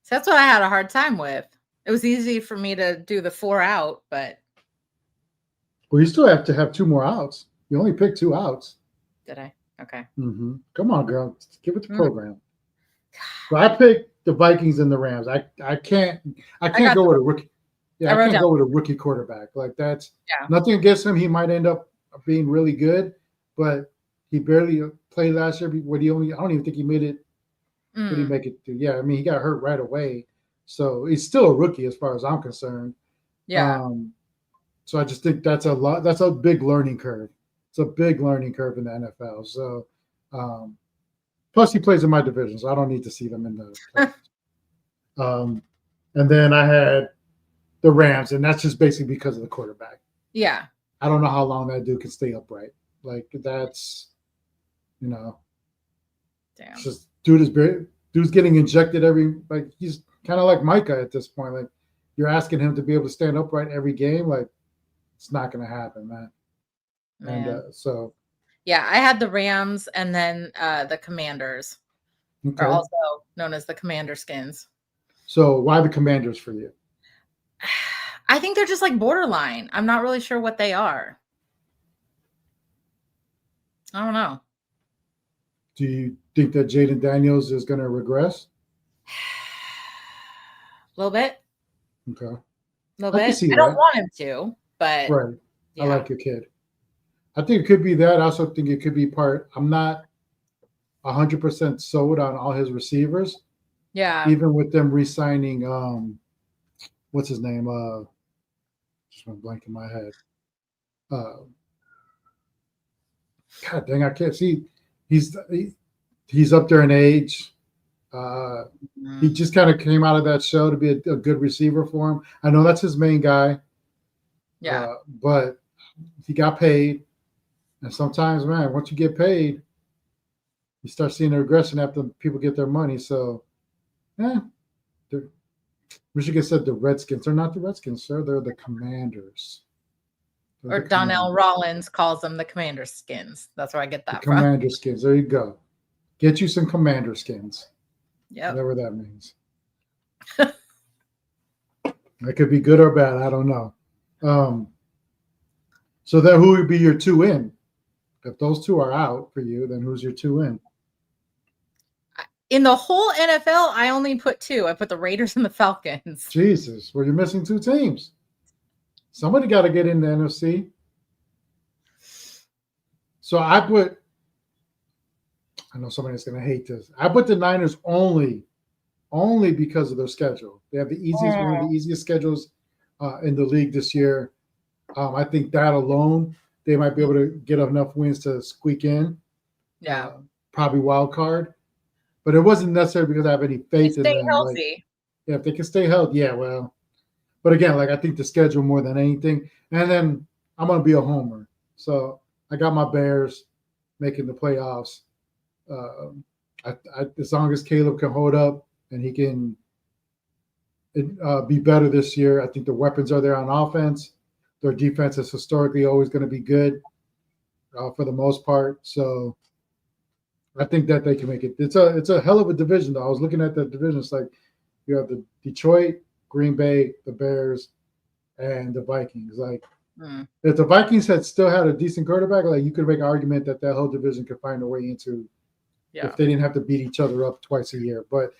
So that's what I had a hard time with. It was easy for me to do the 4 out, but well, you still have to have 2 more outs. You only picked 2 outs. Did I? Okay. Mm-hmm. Come on, girl. Give it the program. So I picked the Vikings and the Rams. I can't go with a rookie. Yeah, I can't go with a rookie quarterback. Like that's nothing against him. He might end up being really good, but he barely played last year. I don't even think he made it. Did he make it through? Yeah, I mean, he got hurt right away. So he's still a rookie as far as I'm concerned. Yeah. So I just think that's a big learning curve. It's a big learning curve in the NFL. So plus he plays in my division, so I don't need to see them in the and then I had the Rams, and that's just basically because of the quarterback. Yeah. I don't know how long that dude can stay upright. Like that's, damn. It's just dude's getting injected he's kind of like Micah at this point. Like you're asking him to be able to stand upright every game. Like it's not going to happen, man. And so. Yeah, I had the Rams and then the Commanders, are also known as the Commander Skins. So why the Commanders for you? I think they're just like borderline. I'm not really sure what they are. I don't know. Do you think that Jaden Daniels is going to regress? A little bit. Okay. A little bit. I don't want him to, but. Right. Yeah. I like your kid. I think it could be that. I also think it could be I'm not 100% sold on all his receivers. Yeah. Even with them re-signing, what's his name? Just went blank in my head. God dang, I can't see. He's up there in age. He just kind of came out of that show to be a good receiver for him. I know that's his main guy. Yeah. But he got paid. And sometimes, man, once you get paid, you start seeing the regression after people get their money. So, Michigan said the Redskins. They're not the Redskins, sir. They're the Commanders. Or Donnell Rollins calls them the Commander Skins. That's where I get that from. Commander Skins. There you go. Get you some Commander Skins. Yeah. Whatever that means. That could be good or bad. I don't know. So then who would be your 2 in? If those two are out for you, then who's your two in? In the whole NFL, I only put two. I put the Raiders and the Falcons. Jesus, well, you're missing two teams. Somebody got to get in the NFC. So I know somebody's going to hate this. I put the Niners only because of their schedule. They have one of the easiest schedules in the league this year. I think that alone, they might be able to get enough wins to squeak in. Yeah. Probably wild card. But it wasn't necessarily because I have any faith in them. Stay healthy. If they can stay healthy, yeah, well. But again, I think the schedule more than anything. And then I'm going to be a homer. So I got my Bears making the playoffs. As long as Caleb can hold up and he can be better this year, I think the weapons are there on offense. Their defense is historically always going to be good for the most part. So I think that they can make it. It's a hell of a division, though. I was looking at the division. It's like you have the Detroit, Green Bay, the Bears, and the Vikings. If the Vikings had still had a decent quarterback, you could make an argument that whole division could find a way into if they didn't have to beat each other up twice a year. But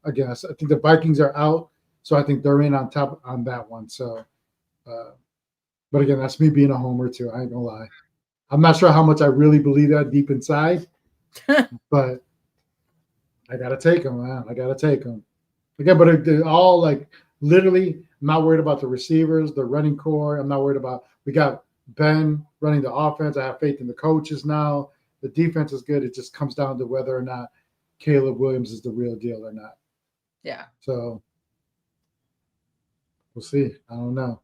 again, I think the Vikings are out, so I think they're in on top on that one. So, but again, that's me being a homer too. I ain't gonna lie. I'm not sure how much I really believe that deep inside, but I gotta take them, man. I gotta take them. Again, but they're all literally. I'm not worried about the receivers, the running core. I'm not worried about. We got Ben running the offense. I have faith in the coaches now. The defense is good. It just comes down to whether or not Caleb Williams is the real deal or not. Yeah. So we'll see. I don't know.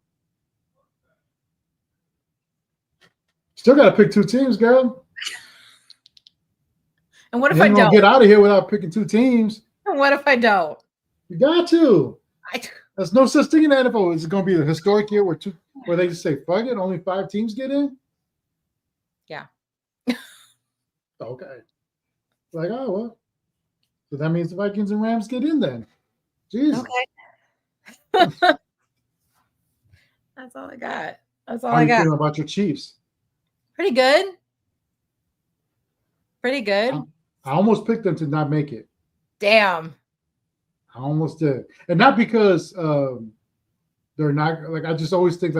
Still got to pick two teams, girl. And what if I don't get out of here without picking two teams? And what if I don't? You got to. There's no such thing in the NFL. Is it going to be a historic year where they just say, fuck it, only 5 teams get in? Yeah. Okay. Oh, well. So that means the Vikings and Rams get in then. Jesus. Okay. That's all I got. That's all How I you got. feeling about your Chiefs? Pretty good. Pretty good. I almost picked them to not make it. Damn. I almost did. And not because they're not I just always think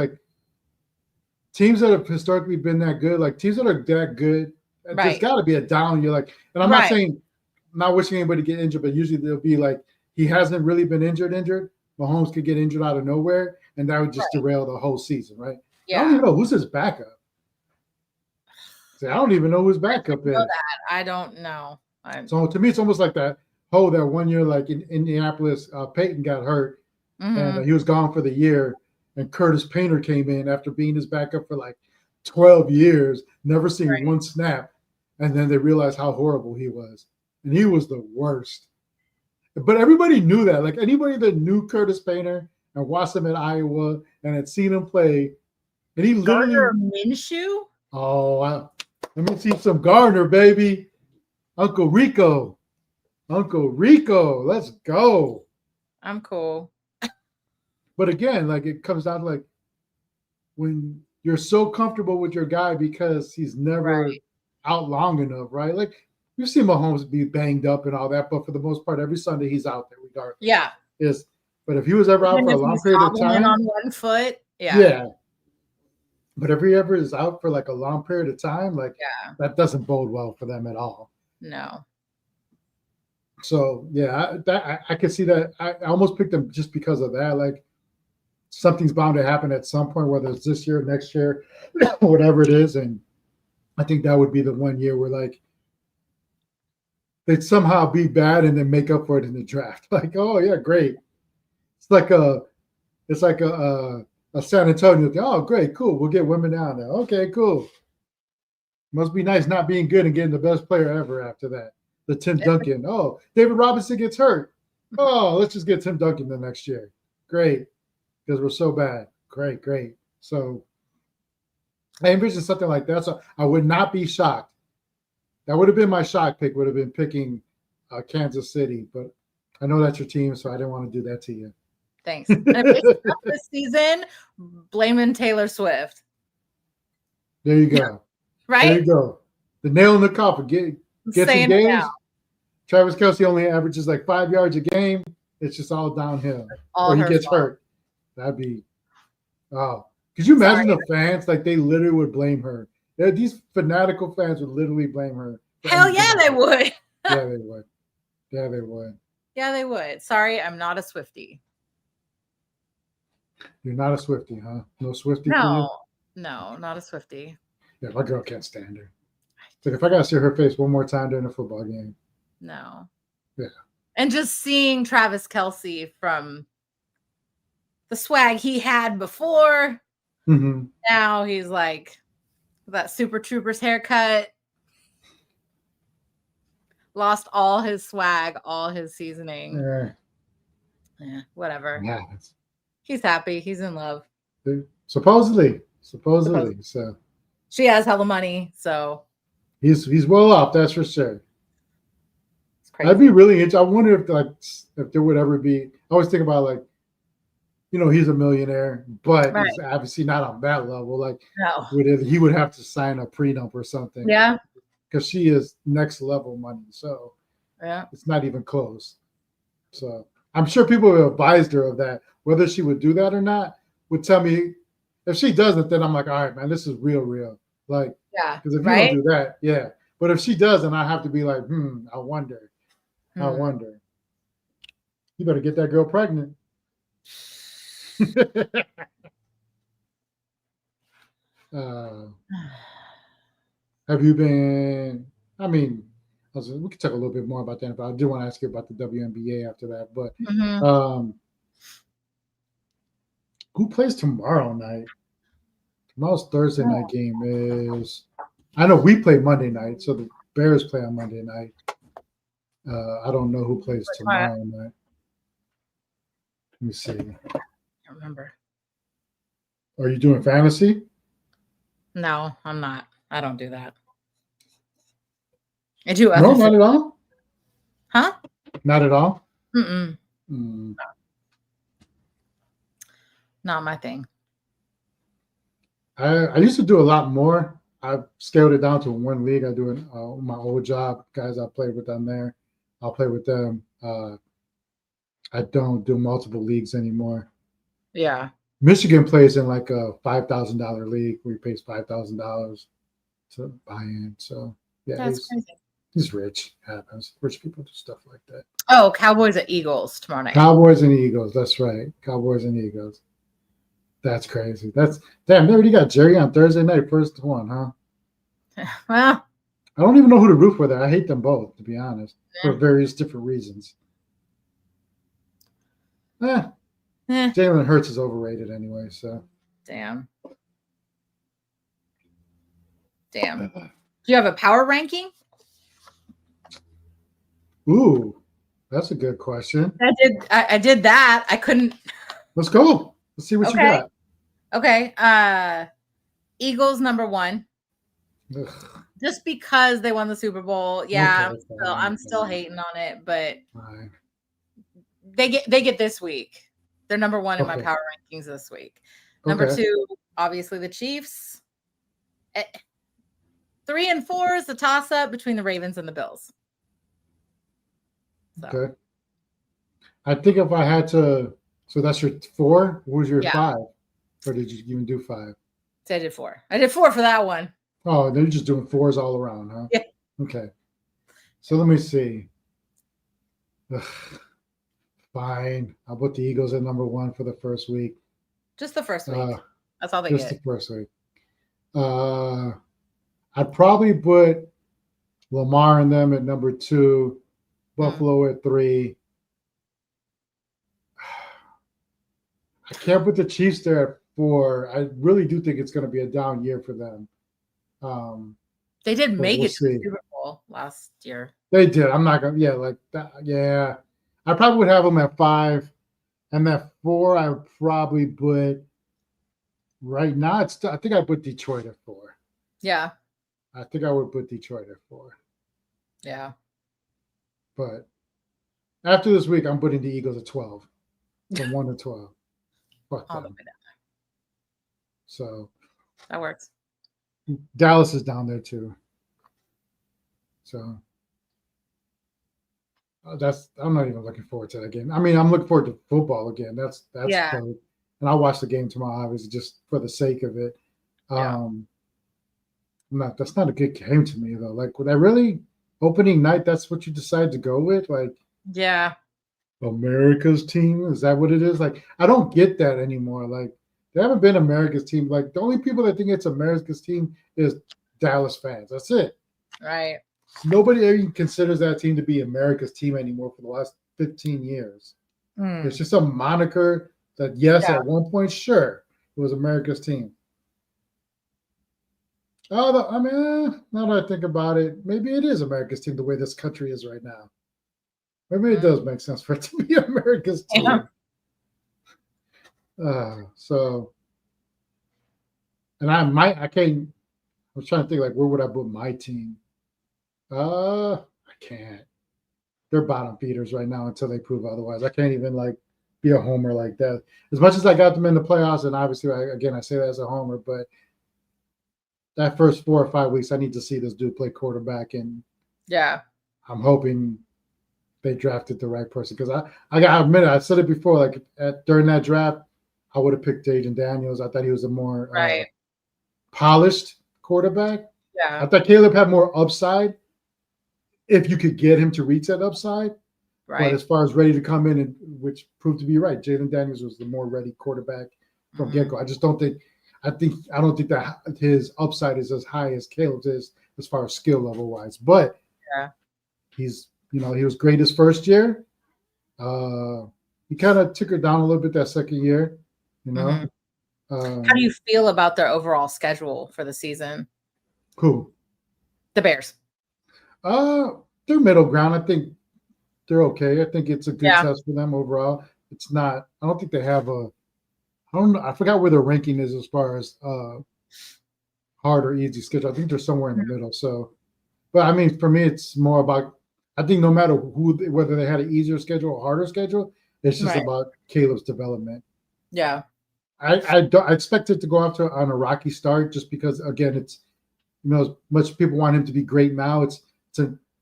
teams that have historically been that good, teams that are that good, there's got to be a down year. And I'm not saying, I'm not wishing anybody to get injured, but usually they'll be he hasn't really been injured. Mahomes could get injured out of nowhere, and that would just derail the whole season, right? Yeah. I don't even know who's his backup. I don't even know who his backup is. I don't know. So to me, it's almost like that 1 year, in Indianapolis, Peyton got hurt, and he was gone for the year, and Curtis Painter came in after being his backup for 12 years, never seen one snap, and then they realized how horrible he was, and he was the worst. But everybody knew that. Anybody that knew Curtis Painter and watched him at Iowa and had seen him play, and he literally Minshew. Oh, let me see some Gardner, baby. Uncle Rico, let's go. I'm cool. But again, it comes down to when you're so comfortable with your guy because he's never out long enough, right? We've seen Mahomes be banged up and all that, but for the most part, every Sunday he's out there regardless. Yeah. But if he was ever out for a long period of time, on one foot, yeah. But if he ever is out for a long period of time, that doesn't bode well for them at all. No. So yeah, I could see that. I almost picked them just because of that. Something's bound to happen at some point, whether it's this year, next year, whatever it is. And I think that would be the 1 year where they'd somehow be bad and then make up for it in the draft. Oh yeah, great. It's like a San Antonio thing. Oh, great, cool. We'll get women down there. Okay, cool. Must be nice not being good and getting the best player ever after that. The Tim Duncan. Oh, David Robinson gets hurt. Oh, let's just get Tim Duncan the next year. Great. Because we're so bad. Great. So I envision something like that. So I would not be shocked. That would have been my shock pick, would have been picking Kansas City. But I know that's your team, so I didn't want to do that to you. Thanks. This season, blaming Taylor Swift. There you go. There you Right? go. The nail in the coffin. Gets Saying it engaged. now. Travis Kelce only averages like 5 yards a game. It's just all downhill. All Or he her gets fault. hurt. That'd be could you imagine Sorry. the fans? Like they literally would blame her. These fanatical fans would literally blame her. Hell yeah, they would. Yeah, they would. Yeah, they would. Yeah, they would. Sorry, I'm not a Swiftie. You're not a Swiftie, huh? No Swiftie for you? No, not a Swiftie. Yeah, my girl can't stand her. Like if I gotta see her face one more time during a football game. No. Yeah. And just seeing Travis Kelce from the swag he had before, now he's like that Super Troopers haircut. Lost all his swag, all his seasoning. Yeah, whatever. Yeah. He's happy. He's in love. Supposedly. So she has hella money, so he's well off, that's for sure. It's crazy. I'd be really interested. I wonder if there would ever be. I always think about like, he's a millionaire, but he's obviously not on that level. Like, no, he would have to sign a prenup or something. Yeah, because she is next level money. So yeah, it's not even close. So I'm sure people have advised her of that. Whether she would do that or not would tell me. If she doesn't, then I'm like, all right, man, this is real. Like, yeah, because if you don't do that, yeah. But if she does, then I have to be like, I wonder. I wonder. You better get that girl pregnant. Have you been? I mean, we could talk a little bit more about that, but I do want to ask you about the WNBA after that. But who plays tomorrow night? Tomorrow's Thursday night game is. I know we play Monday night, so the Bears play on Monday night. I don't know who plays tomorrow night. Let me see. I don't remember. Are you doing fantasy? No, I'm not. I don't do that. I do. No, not at all. Huh? Not at all. Not my thing. I used to do a lot more. I've scaled it down to one league. I do my old job. Guys I played with down there, I'll play with them. I don't do multiple leagues anymore. Yeah. Michigan plays in like a $5,000 league where he pays $5,000 to buy in. So yeah, that's crazy. He's rich. Happens. Rich people do stuff like that. Oh, Cowboys at Eagles tomorrow night. Cowboys and Eagles. That's right. Cowboys and Eagles. That's crazy. Damn. They already got Jerry on Thursday night. First one, huh? Well, I don't even know who to root for there. I hate them both, to be honest, for various different reasons. Jalen Hurts is overrated anyway. So. Damn. Do you have a power ranking? Ooh, that's a good question. I did that. I couldn't. Let's go. Let's see what you got. Okay. Eagles number 1. Ugh. Just because they won the Super Bowl. Yeah, okay, I'm still hating on it, but they get this week. They're number 1 in my power rankings this week. Number 2, obviously the Chiefs. 3 and 4 is the toss-up between the Ravens and the Bills. So. Okay. I think if I had to, so that's your 4. What was your 5? Or did you even do 5? So I did 4. I did 4 for that one. Oh, they're just doing 4s all around, huh? Yeah. Okay. So let me see. Ugh. Fine. I'll put the Eagles at number 1 for the first week. Just the first week. That's all they get. Just the first week. I'd probably put Lamar and them at number 2, Buffalo at 3. I can't put the Chiefs there at 4. I really do think it's going to be a down year for them. They did make it to the Super Bowl last year. They did. I'm not going to, like that. Yeah. I probably would have them at 5. And at 4, I would probably put, right now, I think I put Detroit at 4. Yeah. I think I would put Detroit at 4. Yeah. But after this week, I'm putting the Eagles at 12. From 1 to 12. Fuck them. So that works. Dallas is down there too. So I'm not even looking forward to that game. I mean, I'm looking forward to football again. That's Yeah. dope. And I'll watch the game tomorrow, obviously, just for the sake of it. Yeah. That's not a good game to me though. Like, would I really opening night? That's what you decide to go with? Like, Yeah. America's team? Is that what it is? Like, I don't get that anymore. Like, they haven't been America's team. Like, the only people that think it's America's team is Dallas fans. That's it. Right. Nobody even considers that team to be America's team anymore for the last 15 years. Mm. It's just a moniker that, yes, Yeah. at one point, sure, it was America's team. Oh, I mean, now that I think about it, maybe it is America's team the way this country is right now. Maybe it does make sense for it to be America's team. Yeah. So, and I was trying to think, like, where would I put my team? I can't. They're bottom feeders right now until they prove otherwise. I can't even, like, be a homer like that. As much as I got them in the playoffs, and obviously, I say that as a homer, but that first 4 or 5 weeks, I need to see this dude play quarterback, and Yeah. I'm hoping they drafted the right person, because I got to admit, I said it before, like, during that draft, I would have picked Jaden Daniels. I thought he was a more Right. polished quarterback. Yeah. I thought Caleb had more upside if you could get him to reach that upside. But Right. as far as ready to come in, and which proved to be right, Jaden Daniels was the more ready quarterback from Mhm. get-go. I don't think that his upside is as high as Caleb's is as far as skill level wise. But Yeah. he was great his first year. He kind of took her down a little bit that second year. Mhm. How do you feel about their overall schedule for the season? Who? The Bears. They're middle ground. I think they're okay. I think it's a good Yeah. test for them overall. It's not. I don't think they have a. I don't know. I forgot where their ranking is as far as hard or easy schedule. I think they're somewhere in the middle. So, but I mean, for me, it's more about. I think no matter whether they had an easier schedule or harder schedule, it's just Right. about Caleb's development. Yeah. I expect it to go off on a rocky start, just because, again, it's, as much people want him to be great now.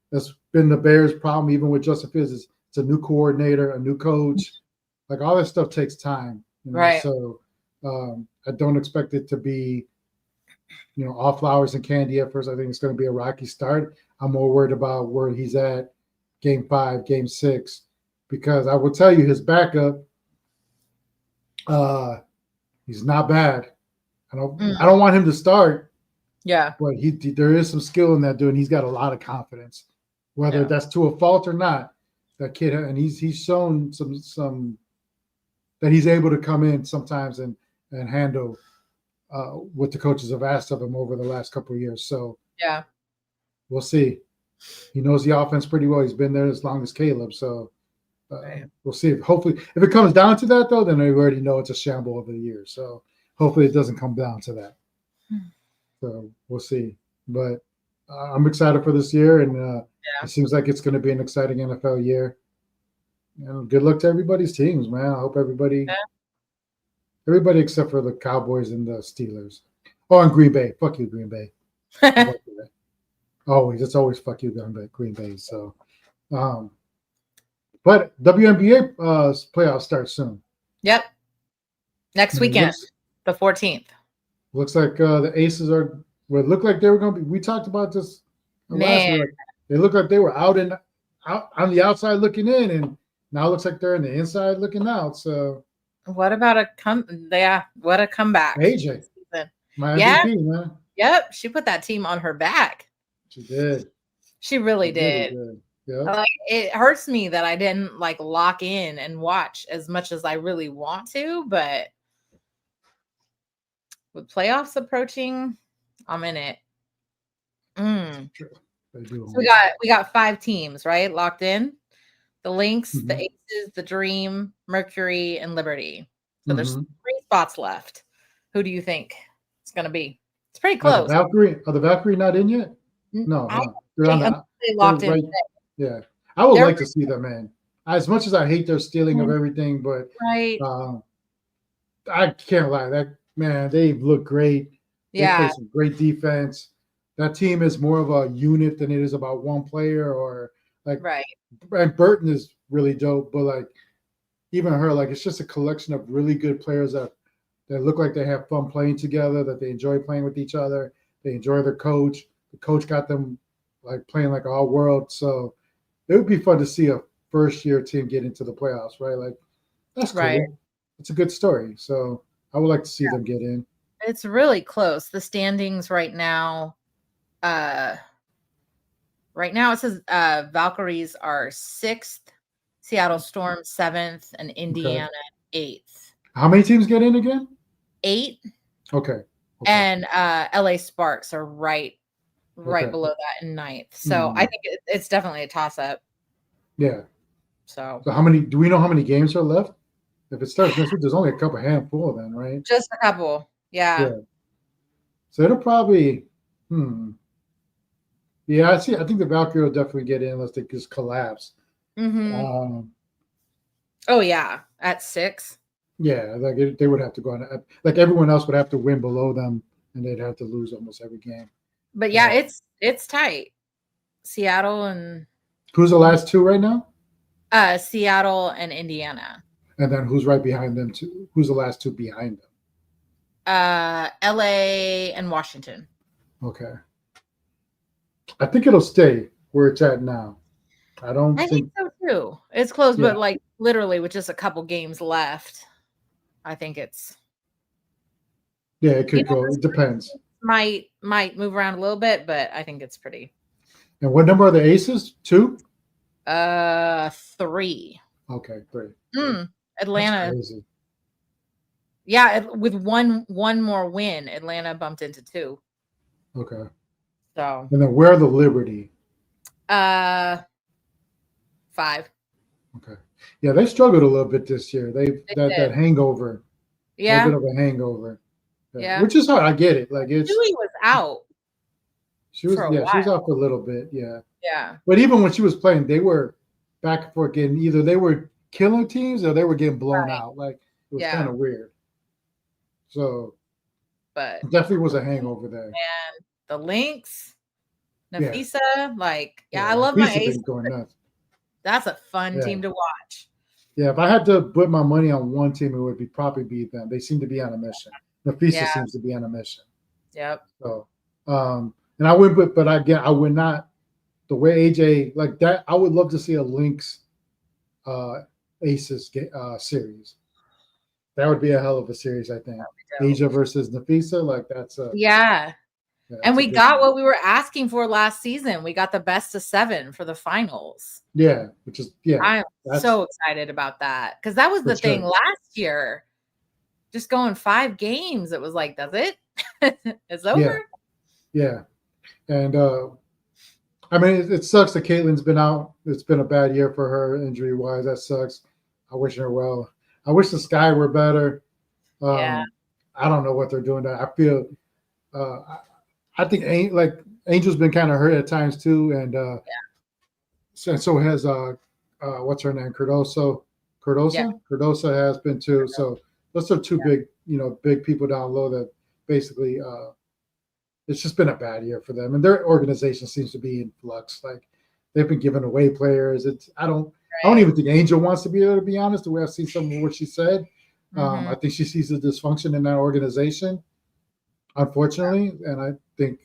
That's been the Bears' problem, even with Justin Fields. It's a new coordinator, a new coach. Like, all that stuff takes time. Right. So I don't expect it to be, all flowers and candy at first. I think it's going to be a rocky start. I'm more worried about where he's at game 5, game 6, because I will tell you his backup, he's not bad. I don't want him to start. Yeah. But there is some skill in that dude, and he's got a lot of confidence. Whether that's to a fault or not, that kid, and he's shown some that he's able to come in sometimes and handle what the coaches have asked of him over the last couple of years. So Yeah. we'll see. He knows the offense pretty well. He's been there as long as Caleb. So we'll see. Hopefully, if it comes down to that, though, then we already know it's a shamble over the years. So hopefully it doesn't come down to that. So we'll see. But I'm excited for this year, and it seems like it's going to be an exciting NFL year. And good luck to everybody's teams, man. I hope everybody except for the Cowboys and the Steelers. Oh, and Green Bay. Fuck you, Green Bay. It's always fuck you, Green Bay. So, but WNBA playoffs start soon. Yep. Next weekend, the 14th. Looks like the Aces are. Well, it looked like they were going to be. We talked about this last year. They looked like they were out on the outside looking in, and now it looks like they're in the inside looking out. So, what about what a comeback. AJ, my MVP, man. Yep, she put that team on her back. She did. She really did. Yeah. Like, it hurts me that I didn't lock in and watch as much as I really want to, but with playoffs approaching, I'm in it. So we got 5 teams, right? Locked in. The Lynx, the Aces, the Dream, Mercury, and Liberty. So there's 3 spots left. Who do you think it's going to be? It's pretty close. Are the Valkyrie not in yet? No, they're on they locked in. Right, yeah, I would like to see them in. As much as I hate their stealing of everything, but right, I can't lie. That man, they look great. They play Yeah. some great defense. That team is more of a unit than it is about one player or like. Right. And Burton is really dope, but like even her, like it's just a collection of really good players that look like they have fun playing together, that they enjoy playing with each other. They enjoy their coach. The coach got them like playing like all world. So it would be fun to see a first year team get into the playoffs, right? Like that's cool. Right. It's a good story. So I would like to see them get in. It's really close. The standings right now, it says Valkyries are 6th, Seattle Storm 7th, and Indiana 8th. How many teams get in again? 8. Okay. And LA Sparks are right Okay. below that in 9th. So I think it's definitely a toss up. Yeah. So how many do we know how many games are left? If it starts next week, there's only a couple handful then, right? just a couple. Yeah. So it'll probably yeah, I think the Valkyrie will definitely get in unless they just collapse. Mm-hmm. Oh yeah, at 6. Yeah, like they would have to go on. Like everyone else would have to win below them, and they'd have to lose almost every game. But yeah, it's tight. Seattle and who's the last two right now? Seattle and Indiana. And then who's right behind them too? Who's the last two behind them? LA and Washington. Okay. I think it'll stay where it's at now. I think so too. It's close, but like literally with just a couple games left, I think it's. Yeah, it could go. It depends. Might move around a little bit, but I think it's pretty. And what number are the aces? 2? 3. Okay, 3. Atlanta. Yeah, with one more win, Atlanta bumped into 2. Okay. So. And then where are the Liberty? 5. Okay. Yeah, they struggled a little bit this year. That hangover. Yeah. A bit of a hangover. Yeah. Which is hard. I get it. Like it's. Julie was out. She was out for a little bit. Yeah. Yeah. But even when she was playing, they were back and forth getting either they were killing teams or they were getting blown out. Like it was kind of weird. So. But it definitely was a hangover there. And the Lynx, Nafisa, I love Nafisa my ace. Going nuts. That's a fun team to watch. Yeah, if I had to put my money on one team, it would probably be them. They seem to be on a mission. Nafisa seems to be on a mission. Yep. So, and I would, but again, I would not. The way AJ like that, I would love to see a Lynx, Aces series. That would be a hell of a series, I think. Asia versus Nafisa, like that's a and we got what we were asking for last season. We got the best of 7 for the finals. Yeah, which is I'm so excited about that because that was the thing last year. Just going 5 games, it was like, that's it. It's over. Yeah, and I mean, it sucks that Caitlin's been out. It's been a bad year for her injury wise. That sucks. I wish her well. I wish the Sky were better. I don't know what they're doing. I feel. I think Angel's been kind of hurt at times too, and so has what's her name, Cardoso. Cardoso has been too. So those are 2 big people down low that basically it's just been a bad year for them, and their organization seems to be in flux. Like they've been giving away players. I don't even think Angel wants to be there, to be honest. The way I've seen some of what she said, I think she sees the dysfunction in that organization, unfortunately, and I think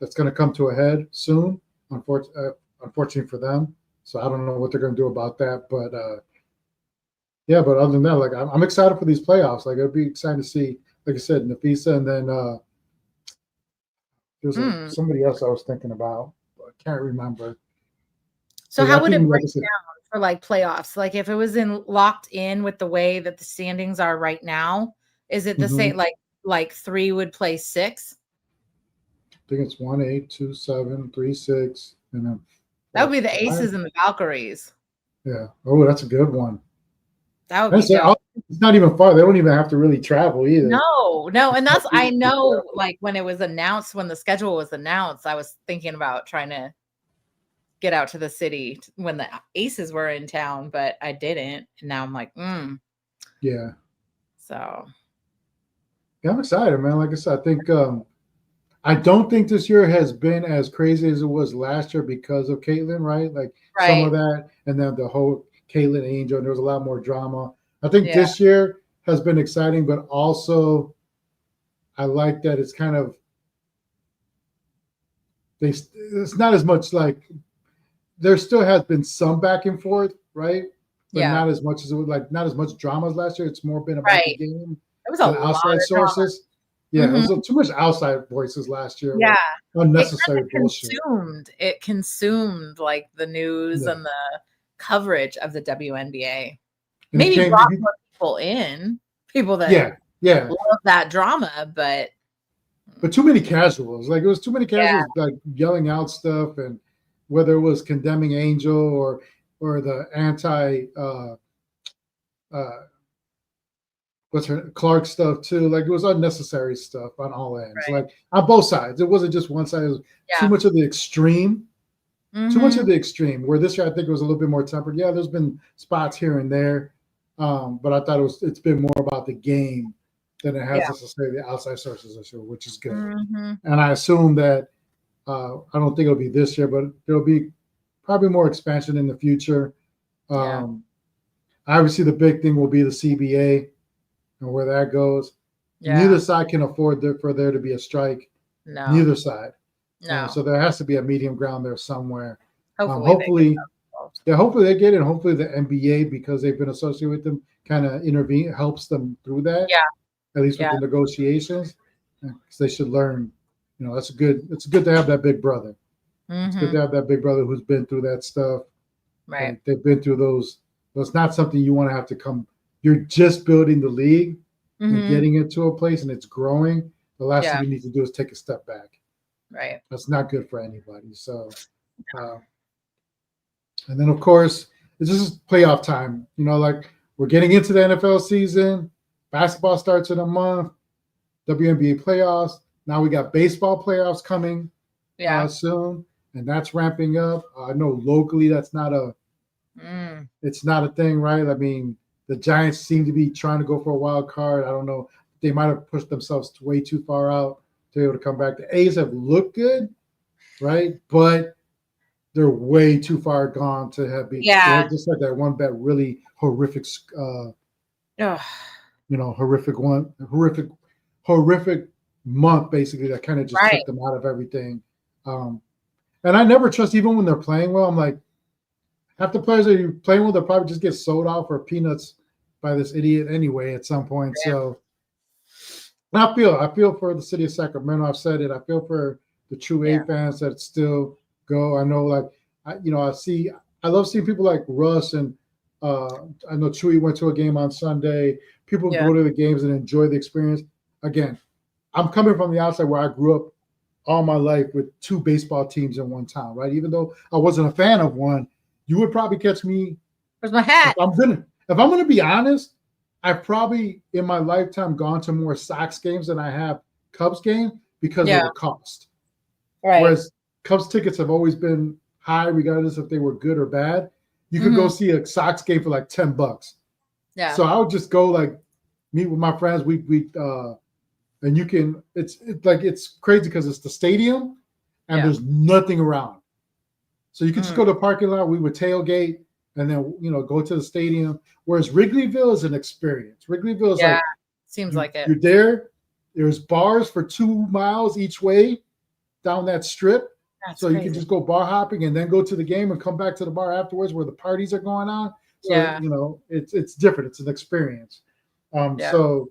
that's going to come to a head soon. Unfortunately for them. So I don't know what they're going to do about that, but but other than that, like I'm excited for these playoffs. Like it'd be exciting to see, like I said, Nafisa, and then there was somebody else I was thinking about. I can't remember. So how would it break down for playoffs? Like if it was locked in with the way that the standings are right now, is it the same? Like 3 would play 6? I think it's 1, 8, 2, 7, 3, 6, and then that would be the Aces and the Valkyries. Yeah. Oh, that's a good one. That would be it's not even far. They don't even have to really travel either. No. And that's, I know, like when it was announced, when the schedule was announced, I was thinking about trying to get out to the city when the Aces were in town, but I didn't. And now I'm like, Yeah. So. Yeah, I'm excited, man. Like I said, I think I don't think this year has been as crazy as it was last year because of Caitlyn, right? Like some of Right. that, and then the whole Caitlyn Angel, and there was a lot more drama. I think Yeah. this year has been exciting, but also I like that it's kind of it's not as much like there still has been some back and forth, right? But Yeah. not as much as it was like not as much drama as last year. It's more been about the Right. game There was a than lot outside of drama. sources. Yeah, it Mhm. was too much outside voices last year Yeah. with It unnecessary kind of bullshit. consumed like the news Yeah. and the coverage of the WNBA. And it Maybe came, brought more people in, people that yeah, yeah. love that drama, but But too many casuals. Like it was too many yeah, casuals like yelling out stuff, and whether it was condemning Angel or the anti uh what's her Clark stuff too. Like it was unnecessary stuff on all ends. right. Like on both sides. It wasn't just one side. It was too Yeah. much of the extreme. Too much of Mhm. the extreme. Where this year I think it was a little bit more tempered. Yeah, there's been spots here and there. But I thought it's been more about the game than it has Yeah. necessarily the outside sources this year, which is good. Mhm. And I assume that I don't think it'll be this year, but there'll be probably more expansion in the future. Yeah. Obviously, the big thing will be the CBA and where that goes. Neither Yeah. side can afford for there to be a strike. No. Neither side. No. So there has to be a medium ground there somewhere. Hopefully they get Hopefully, involved. yeah, hopefully they get it. And hopefully the NBA, because they've been associated with them, kind of intervene, helps them through that, Yeah. at least with Yeah. the negotiations. Because they should learn. That's good. It's good to have that big brother. It's good Mhm. to have that big brother who's been through that stuff. Right. Like they've been through those. It's not something you want to have to come. You're just building the league and Mhm. getting it to a place, and it's growing. The last Yeah. thing you need to do is take a step back. Right. That's not good for anybody. So, and then of course, this is playoff time. Like we're getting into the NFL season. Basketball starts in a month. WNBA playoffs. Now we got baseball playoffs coming Yeah. soon, and that's ramping up. I know locally that's not it's not a thing, right? I mean, the Giants seem to be trying to go for a wild card. I don't know. They might have pushed themselves way too far out to be able to come back. The A's have looked good, right? But they're way too far gone to have been. Yeah. They just had that one bet really horrific, Ugh. horrific month basically that kind of just Right. took them out of everything. And I never trust, even when they're playing well. I'm like, half the players that you're playing with, they'll probably just get sold out for peanuts by this idiot anyway at some point. Yeah. So I feel for the city of Sacramento. I've said it. I feel for the true A fans that still go. I know, like, I love seeing people like Russ and I know Chewy went to a game on Sunday. People go to the games and enjoy the experience. Again, I'm coming from the outside where I grew up all my life with two baseball teams in one town, right? Even though I wasn't a fan of one, you would probably catch me. Where's my hat? If I'm gonna be honest, I've probably in my lifetime gone to more Sox games than I have Cubs games because of the cost. Right. Whereas Cubs tickets have always been high, regardless if they were good or bad. You could go see a Sox game for like $10. Yeah. So I would just go like meet with my friends. And you can. It's crazy because it's the stadium, and there's nothing around. So you could just go to the parking lot. We would tailgate and then go to the stadium. Whereas Wrigleyville is an experience. Wrigleyville is seems like it. You're there. There's bars for 2 miles each way down that strip. That's so crazy. You can just go bar hopping and then go to the game and come back to the bar afterwards where the parties are going on. So it's different. It's an experience. So,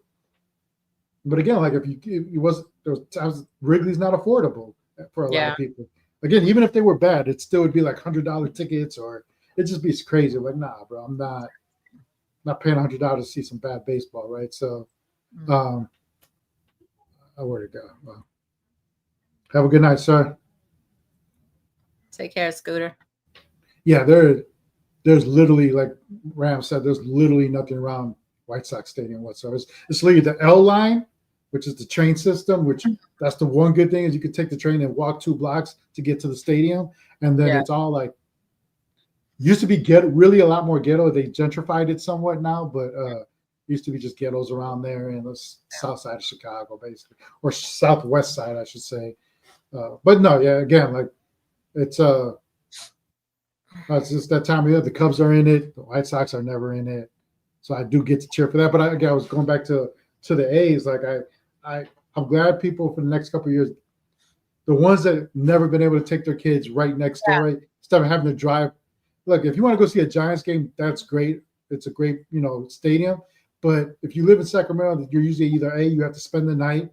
but again, like if there was times Wrigley's not affordable for a lot of people. Again, even if they were bad, it still would be like $100 tickets, or it just be crazy. Like, nah, bro, I'm not paying $100 to see some bad baseball, right? So, where'd it go? Well, have a good night, sir. Take care, Scooter. Yeah, there's literally, like Ram said, there's literally nothing around White Sox Stadium whatsoever. It's literally the L line, which is the train system, which that's the one good thing is you could take the train and walk 2 blocks to get to the stadium. And then it's all like, used to be really a lot more ghetto. They gentrified it somewhat now, but Used to be just ghettos around there in the south side of Chicago, basically, or southwest side, I should say. But no, yeah, again, like it's just that time of year. The Cubs are in it. The White Sox are never in it, so I do get to cheer for that. But again, I was going back to the A's. Like I'm glad people for the next couple of years, the ones that never been able to take their kids right next door, right, instead of having to drive. Look, if you want to go see a Giants game, that's great. It's a great, stadium. But if you live in Sacramento, you're usually either you have to spend the night,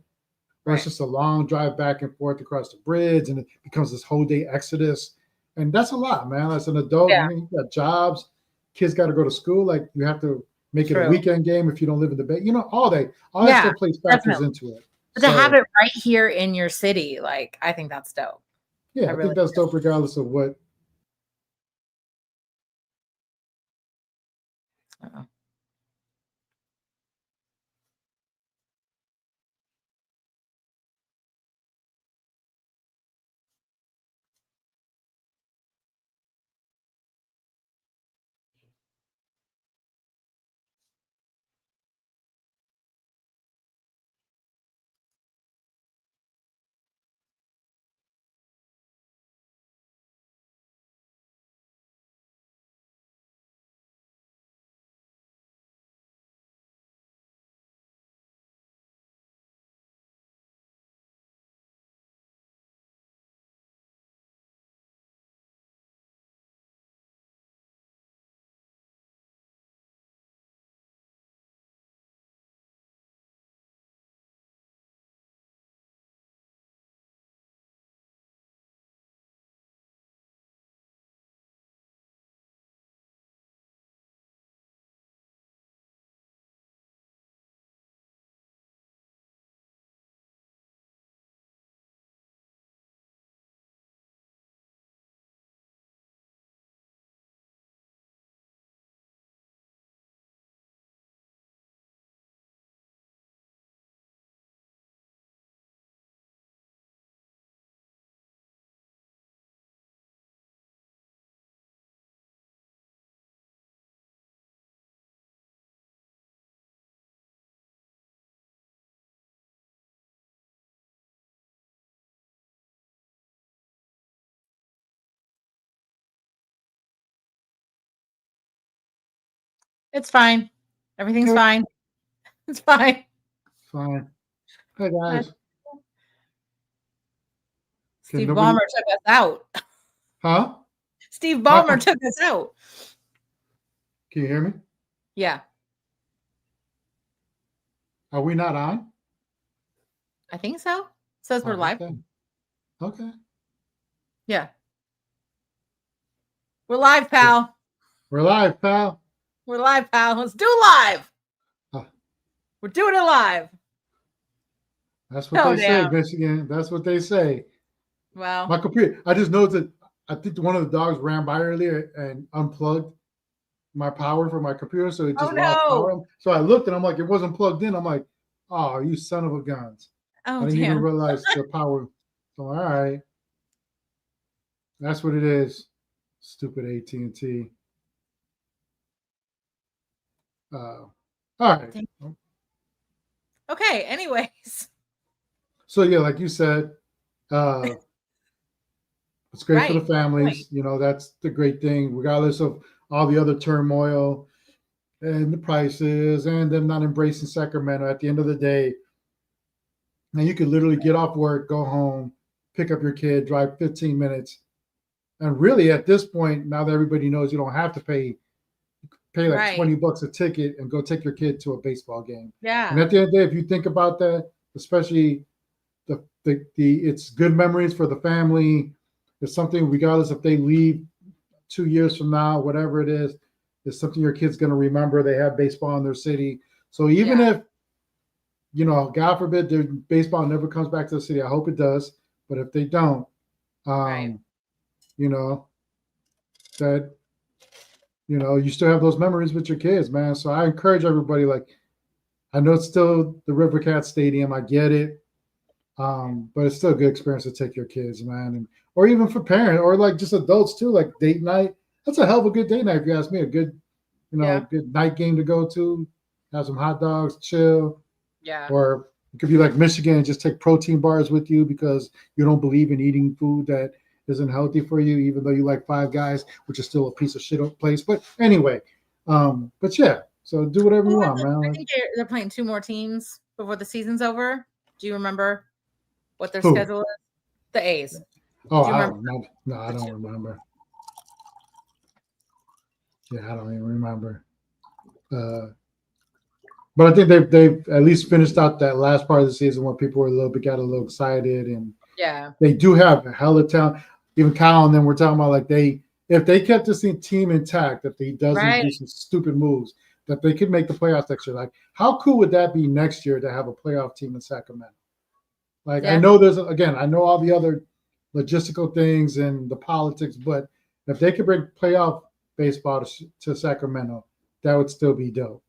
or it's just a long drive back and forth across the bridge, and it becomes this whole day exodus. And that's a lot, man. As an adult, you got jobs, kids got to go to school. Like you have to make it a weekend game if you don't live in the Bay. All that stuff plays factors into it. But to have it right here in your city, like I think that's dope. Yeah, I think that's dope, regardless of what. It's fine. Everything's fine. It's fine. Fine. Hey guys. Steve Ballmer took us out. Huh? Steve Ballmer took us out. Can you hear me? Yeah. Are we not on? I think so. It says we're live. Okay. Yeah. We're live, pal. We're live, pal. We're live, pal. Let's do live. We're doing it live. That's what they say, Michigan. That's what they say. Wow. My computer. I just know that I think one of the dogs ran by earlier and unplugged my power from my computer, so it just lost power. So I looked and I'm like, it wasn't plugged in. I'm like, oh, you son of a guns. I didn't even realize the power. So all right. That's what it is. Stupid AT&T. All right. Okay. Anyways. So yeah, like you said, it's great for the families. That's the great thing, regardless of all the other turmoil and the prices and them not embracing Sacramento. At the end of the day, now you could literally get off work, go home, pick up your kid, drive 15 minutes. And really at this point, now that everybody knows you don't have to pay like $20 a ticket and go take your kid to a baseball game. Yeah. And at the end of the day, if you think about that, especially it's good memories for the family. It's something, regardless if they leave 2 years from now, whatever it is, it's something your kid's going to remember. They have baseball in their city. So even if, God forbid, their baseball never comes back to the city, I hope it does. But if they don't, that, you still have those memories with your kids, man. So I encourage everybody, like, I know it's still the River Cat Stadium. I get it. But it's still a good experience to take your kids, man. Or even for parents or like just adults too, like date night. That's a hell of a good date night. If you ask me, a good, good night game to go to. have some hot dogs, chill. Yeah. Or it could be like Michigan and just take protein bars with you because you don't believe in eating food that isn't healthy for you, even though you like Five Guys, which is still a piece of shit place. But anyway, but yeah, so do whatever you want, man. I Like, think they're playing 2 more teams before the season's over. Do you remember what their who? schedule is? The A's. Oh, Do you I remember? don't know. No, I don't remember. Yeah, I don't even remember. But I think they've at least finished out that last part of the season where people were got a little excited, and Yeah. they do have a hell of talent. Even Kyle and them were talking about like if they kept this team intact, if he doesn't Right. do some stupid moves, that they could make the playoffs next year. Like, how cool would that be next year to have a playoff team in Sacramento? Like, I Yeah. know I know all the other logistical things and the politics, but if they could bring playoff baseball to Sacramento, that would still be dope.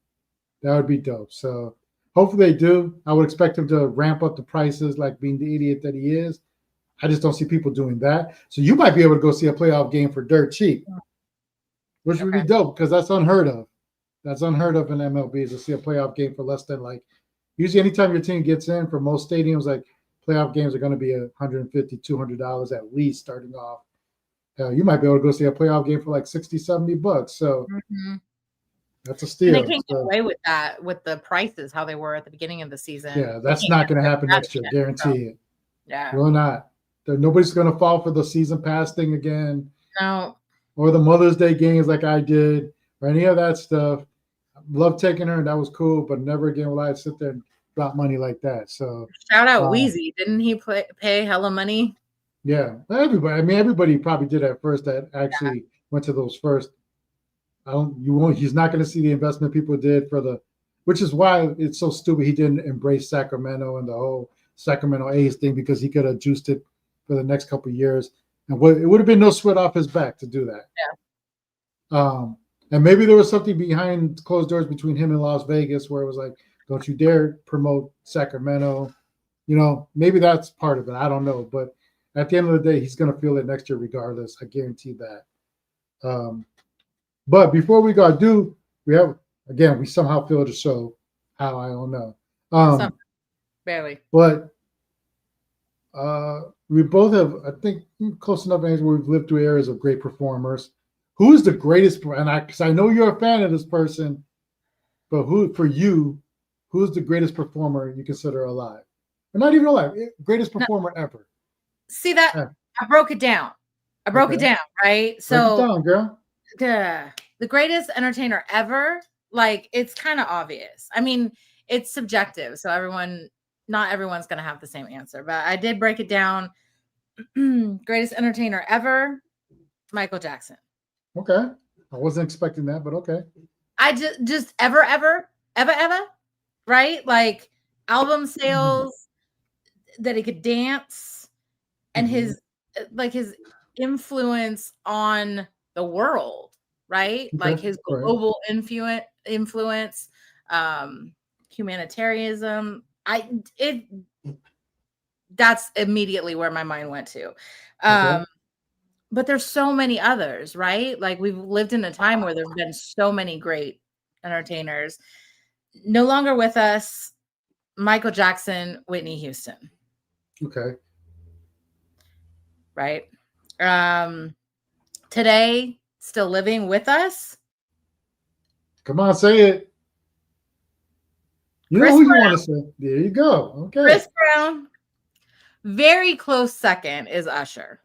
That would be dope. So hopefully they do. I would expect him to ramp up the prices, like being the idiot that he is. I just don't see people doing that. So you might be able to go see a playoff game for dirt cheap, which would be Okay. dope because that's unheard of. That's unheard of in MLB is to see a playoff game for less than like usually anytime your team gets in for most stadiums, like playoff games are going to be $150, $200 at least starting off. You might be able to go see a playoff game for like $60, $70. So that's a And steal. they can't get So, away with that with the prices how they were at the beginning of the season. yeah, They that's can't not get going to away happen with next that year. again. So, Guarantee it. yeah. Will not. Nobody's going to fall for the season pass thing again, No. or the Mother's Day games like I did, or any of that stuff. Love taking her, and that was cool, but never again will I sit there and drop money like that. So Shout out Wheezy. Didn't he pay hella money? yeah, everybody. I mean, everybody probably did at first that actually went to those first. He's not going to see the investment people did which is why it's so stupid. He didn't embrace Sacramento and the whole Sacramento A's thing because he could have juiced it for the next couple of years, and it would have been no sweat off his back to do that. Yeah. And maybe there was something behind closed doors between him and Las Vegas where it was like, don't you dare promote Sacramento. Maybe that's part of it. I don't know. But at the end of the day, he's going to feel it next year regardless. I guarantee that. But before we go, we somehow filled the show. How, I don't know. Barely. But we both have, I think, close enough age where we've lived through eras of great performers. Who is the greatest? And because I know you're a fan of this person, but who's the greatest performer you consider alive? Or not even alive, greatest performer ever. See that? I broke it down. Right? So break it down, girl. The greatest entertainer ever, like, it's kind of obvious. I mean, it's subjective, so not everyone's going to have the same answer, but I did break it down. Greatest entertainer ever, Michael Jackson. Okay. I wasn't expecting that, but okay. I just ever, right? Like, album sales, that he could dance, and his influence on the world, right? Okay. Like his global influence, humanitarianism. That's immediately where my mind went to. But there's so many others, right? Like, we've lived in a time where there's been so many great entertainers. No longer with us, Michael Jackson, Whitney Houston. Okay. Right. Today, still living with us. Come on, say it. You know who you want to say. There you go. Okay. Chris Brown. Very close second is Usher.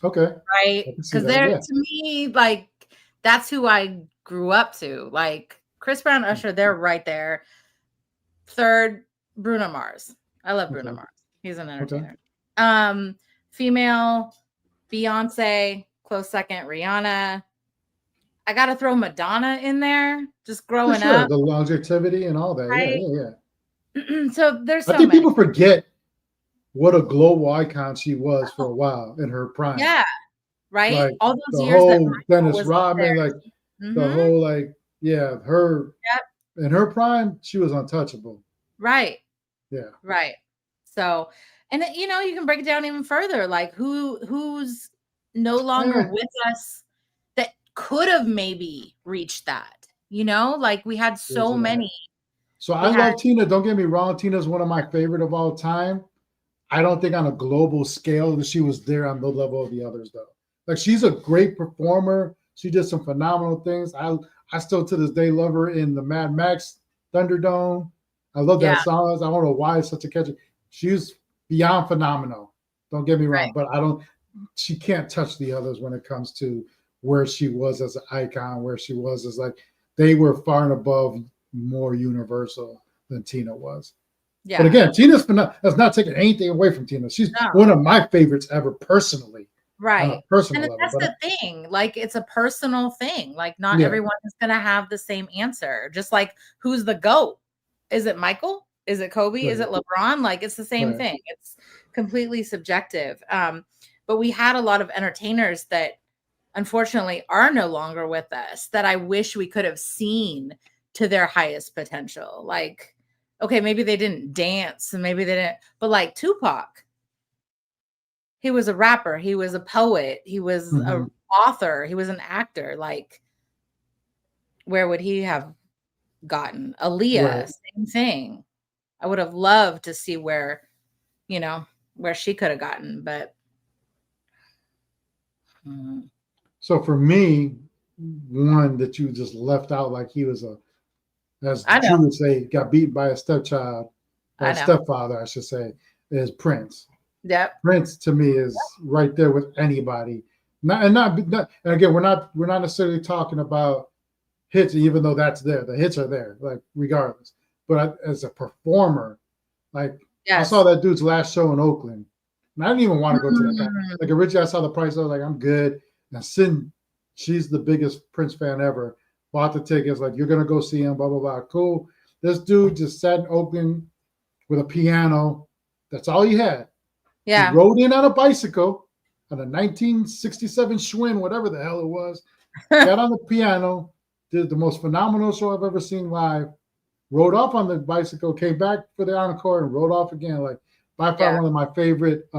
Okay. Right? Because to me, like, that's who I grew up to. Like, Chris Brown, Usher, they're right there. Third, Bruno Mars. I love Bruno Mars. He's an entertainer. Female, Beyonce. Close second, Rihanna. I got to throw Madonna in there. Just growing up. The longevity and all that. Right? Yeah. So there's I think people forget what a global icon she was for a while in her prime. Yeah. Right. Like, all those the years whole Dennis Rodman, like the whole her in her prime, she was untouchable. Right. Yeah. Right. So, and you can break it down even further. Like, who's no longer with us that could have maybe reached that. Like, we had so many So I love Tina. Don't get me wrong. Tina's one of my favorite of all time. I don't think on a global scale that she was there on the level of the others, though. Like, she's a great performer. She did some phenomenal things. I still to this day love her in the Mad Max Thunderdome. I love that song. I don't know why it's such a catchy. She's beyond phenomenal. Don't get me wrong, but she can't touch the others when it comes to where she was as an icon, where she was as like, they were far and above more universal than Tina was. Yeah. But again, Tina's has not taken anything away from Tina. She's one of my favorites ever personally. Right. Personal and that's the thing. Like, it's a personal thing. Like, not everyone is going to have the same answer. Just like, who's the GOAT? Is it Michael? Is it Kobe? Right. Is it LeBron? Like, it's the same thing. It's completely subjective. But we had a lot of entertainers that unfortunately are no longer with us that I wish we could have seen to their highest potential. Like, okay, maybe they didn't dance and maybe they didn't, but like Tupac, he was a rapper, he was a poet, he was an author, he was an actor. Like, where would he have gotten? Aaliyah, same thing. I would have loved to see where she could have gotten, but. So for me, one that you just left out, like he was as Drew would say, got beaten by a stepchild, or a stepfather, I should say, is Prince. Yep. Prince to me is right there with anybody. And again, we're not necessarily talking about hits, even though that's there. The hits are there, like regardless. But as a performer, like I saw that dude's last show in Oakland, and I didn't even want to go to that guy. Like originally, I saw the price. I was like, I'm good. And Sin, she's the biggest Prince fan ever. Bought the tickets. Like, you're gonna go see him. Blah blah blah. Cool. This dude just sat in Oakland with a piano. That's all he had. Yeah. He rode in on a bicycle on a 1967 Schwinn, whatever the hell it was. Got on the piano. Did the most phenomenal show I've ever seen live. Rode off on the bicycle. Came back for the encore and rode off again. Like, by far one of my favorite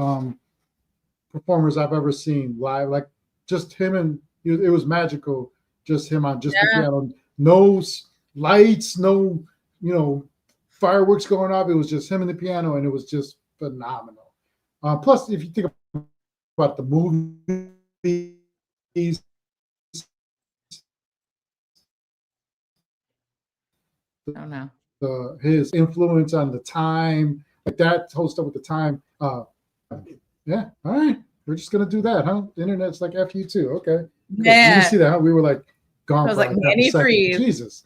performers I've ever seen live. Like, just him, and it was magical. Just him on just the piano. No lights, no fireworks going off. It was just him and the piano, and it was just phenomenal. Plus, if you think about the movies, his influence on the time, like that whole stuff with the time. Yeah, all right, we're just gonna do that, huh? The internet's like F you too. Okay, cool. You see that? Huh? We were like gone. I was for like freeze. Jesus.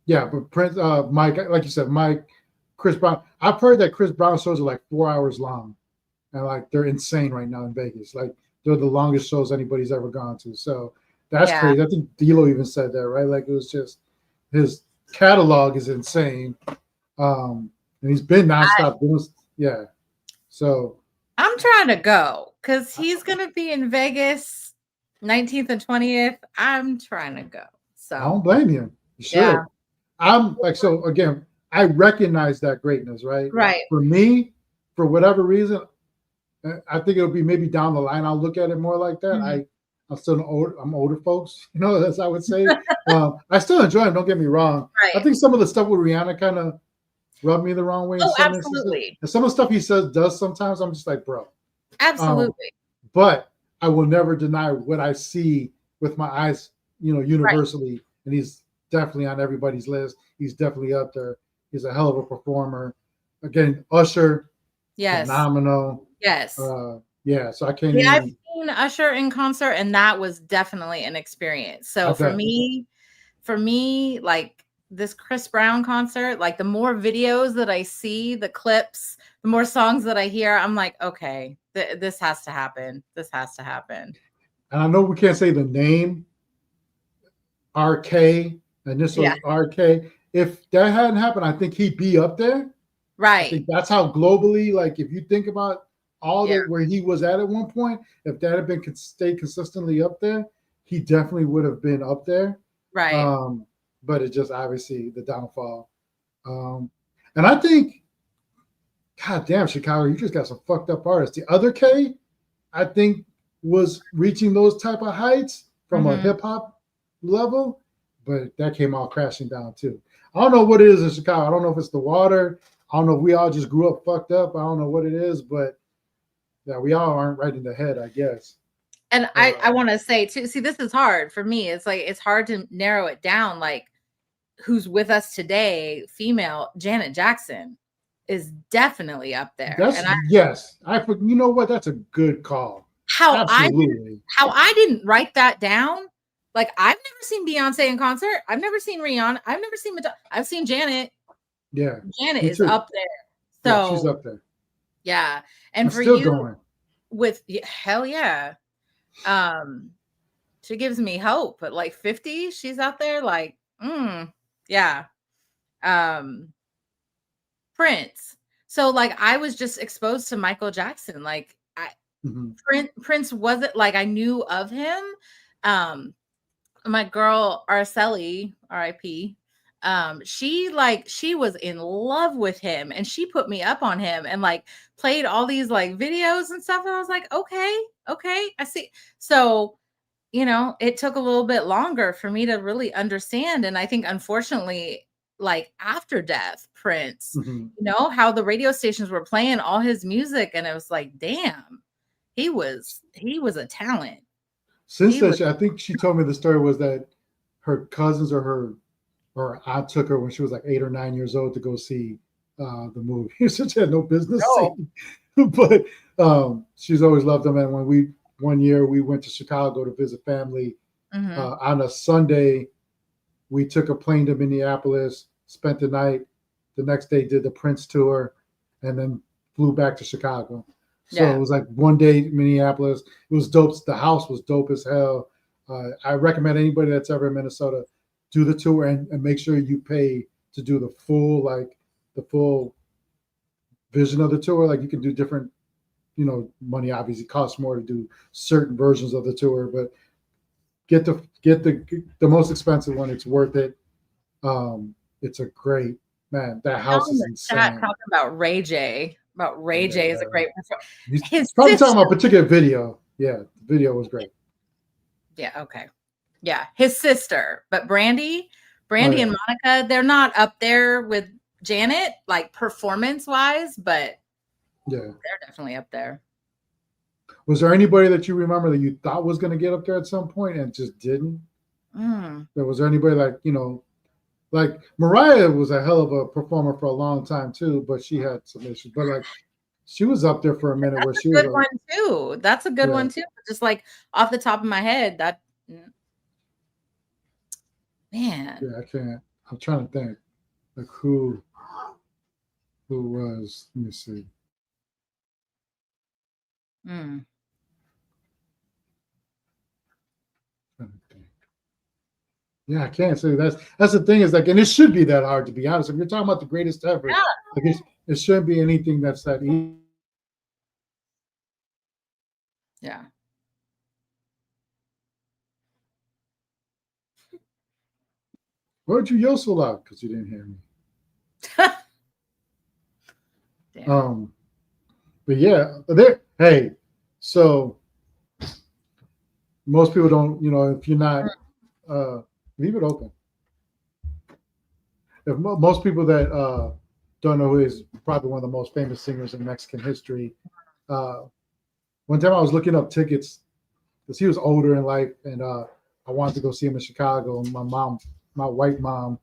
Yeah, but Prince, Mike, like you said, Mike, Chris Brown. I've heard that Chris Brown shows are like 4 hours long, and like they're insane right now in Vegas. Like, they're the longest shows anybody's ever gone to. So that's crazy. I think D'Lo even said that, right? Like, it was just, his catalog is insane. And he's been nonstop. So I'm trying to go because he's gonna be in Vegas 19th and 20th. I'm trying to go. So I don't blame you. You should. Yeah. I'm like, so again, I recognize that greatness, right? Right. For me, for whatever reason, I think it'll be maybe down the line. I'll look at it more like that. I'm older folks, as I would say. I still enjoy him. Don't get me wrong. Right. I think some of the stuff with Rihanna kind of rubbed me the wrong way. Oh, absolutely. And some of the stuff he does sometimes, I'm just like, bro. Absolutely. But I will never deny what I see with my eyes, universally. Right. And he's definitely on everybody's list. He's definitely up there. He's a hell of a performer. Again, Usher. Yes. Phenomenal. Yes. So I can't. Yeah, I've seen Usher in concert, and that was definitely an experience. So for me, like this Chris Brown concert, like the more videos that I see, the clips, the more songs that I hear, I'm like, okay, this has to happen. This has to happen. And I know we can't say the name, RK, initial RK. If that hadn't happened, I think he'd be up there. Right. I think that's how globally, like, if you think about all that where he was at one point, if that had been stayed consistently up there, he definitely would have been up there. Right. But it's just obviously the downfall. And I think, God damn, Chicago, you just got some fucked up artists. The other K, I think, was reaching those type of heights from a hip hop level. but that came all crashing down too. I don't know what it is in Chicago. I don't know if it's the water. I don't know if we all just grew up fucked up. I don't know what it is, but yeah, we all aren't right in the head, I guess. And I want to say too, see, this is hard for me. It's like, it's hard to narrow it down. Like, who's with us today, female, Janet Jackson is definitely up there. That's, and yes. You know what? That's a good call. Absolutely. How I didn't write that down. Like, I've never seen Beyonce in concert. I've never seen Rihanna. I've never seen Madonna. I've seen Janet. Yeah. Janet is up there. So yeah, she's up there. Yeah. And I'm for still you going. with hell yeah. She gives me hope. But like 50, she's out there like, yeah. Prince. So like I was just exposed to Michael Jackson. Like Prince wasn't like, I knew of him. My girl Araceli, R.I.P. She was in love with him and she put me up on him and like played all these like videos and stuff. And I was like, okay, I see. So, you know, it took a little bit longer for me to really understand. And I think unfortunately, like after death, Prince, you know, how the radio stations were playing all his music. And it was like, damn, he was a talent. Since that, I think she told me the story was that her cousins or aunt took her when she was like 8 or 9 years old to go see the movie. So she had no business seeing. But she's always loved them. And when one year we went to Chicago to visit family on a Sunday, we took a plane to Minneapolis, spent the night. The next day did the Prince tour, and then flew back to Chicago. So it was like one day Minneapolis. It was dope. The house was dope as hell. I recommend anybody that's ever in Minnesota do the tour and make sure you pay to do the full vision of the tour. Like you can do different, you know, money obviously costs more to do certain versions of the tour, but get the most expensive one. It's worth it. It's a great, man. That house is insane. Talking about Ray J. Ray J is a great performer. He's probably talking about a particular video. Yeah, the video was great. Yeah, okay. Yeah, his sister. But Brandy and Monica, they're not up there with Janet, like performance-wise, but yeah, they're definitely up there. Was there anybody that you remember that you thought was going to get up there at some point and just didn't? Was there anybody like, you know, like Mariah was a hell of a performer for a long time too, but she had some issues. But like she was up there for a minute. That's a good one too. That's a good one too. Just like off the top of my head, that man. Yeah, I can't. I'm trying to think like who was. Let me see. Yeah, I can't say that's the thing is like, and it should be that hard to be honest. If you're talking about the greatest ever, like it shouldn't be anything that's that easy. Yeah. Why'd you yell so loud? Because you didn't hear me. But yeah, hey, so most people don't, you know, if you're not leave it open. If most people that don't know who is probably one of the most famous singers in Mexican history. One time I was looking up tickets because he was older in life, and I wanted to go see him in Chicago. And my white mom,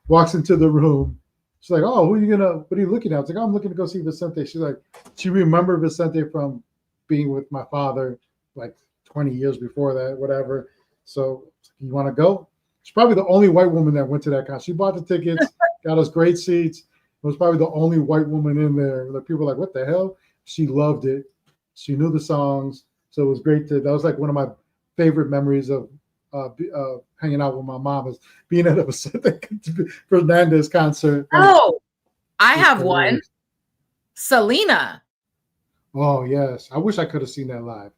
walks into the room. She's like, "Oh, what are you looking at?" I was like, "Oh, I'm looking to go see Vicente." She's like, she remembered Vicente from being with my father like 20 years before that, whatever. So you want to go? She's probably the only white woman that went to that concert. She bought the tickets, got us great seats. It was probably the only white woman in there. Like people were like, what the hell? She loved it. She knew the songs. So it was great that was like one of my favorite memories of hanging out with my mom is being at a Vicente Fernandez concert. Oh, I have one. Selena. Oh, yes. I wish I could have seen that live.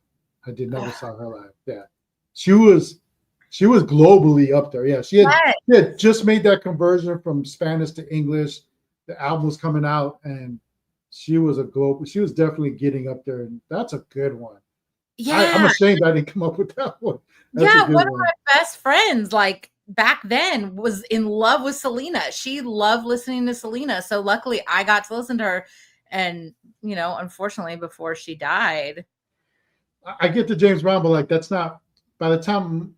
I did never saw her live. Yeah. She was globally up there. Yeah. She had just made that conversion from Spanish to English. The album was coming out and she was definitely getting up there. And that's a good one. Yeah. I'm ashamed I didn't come up with that one. That's one of my best friends like back then was in love with Selena. She loved listening to Selena. So luckily I got to listen to her. And, you know, unfortunately before she died. I get the James Brown, but like that's not by the time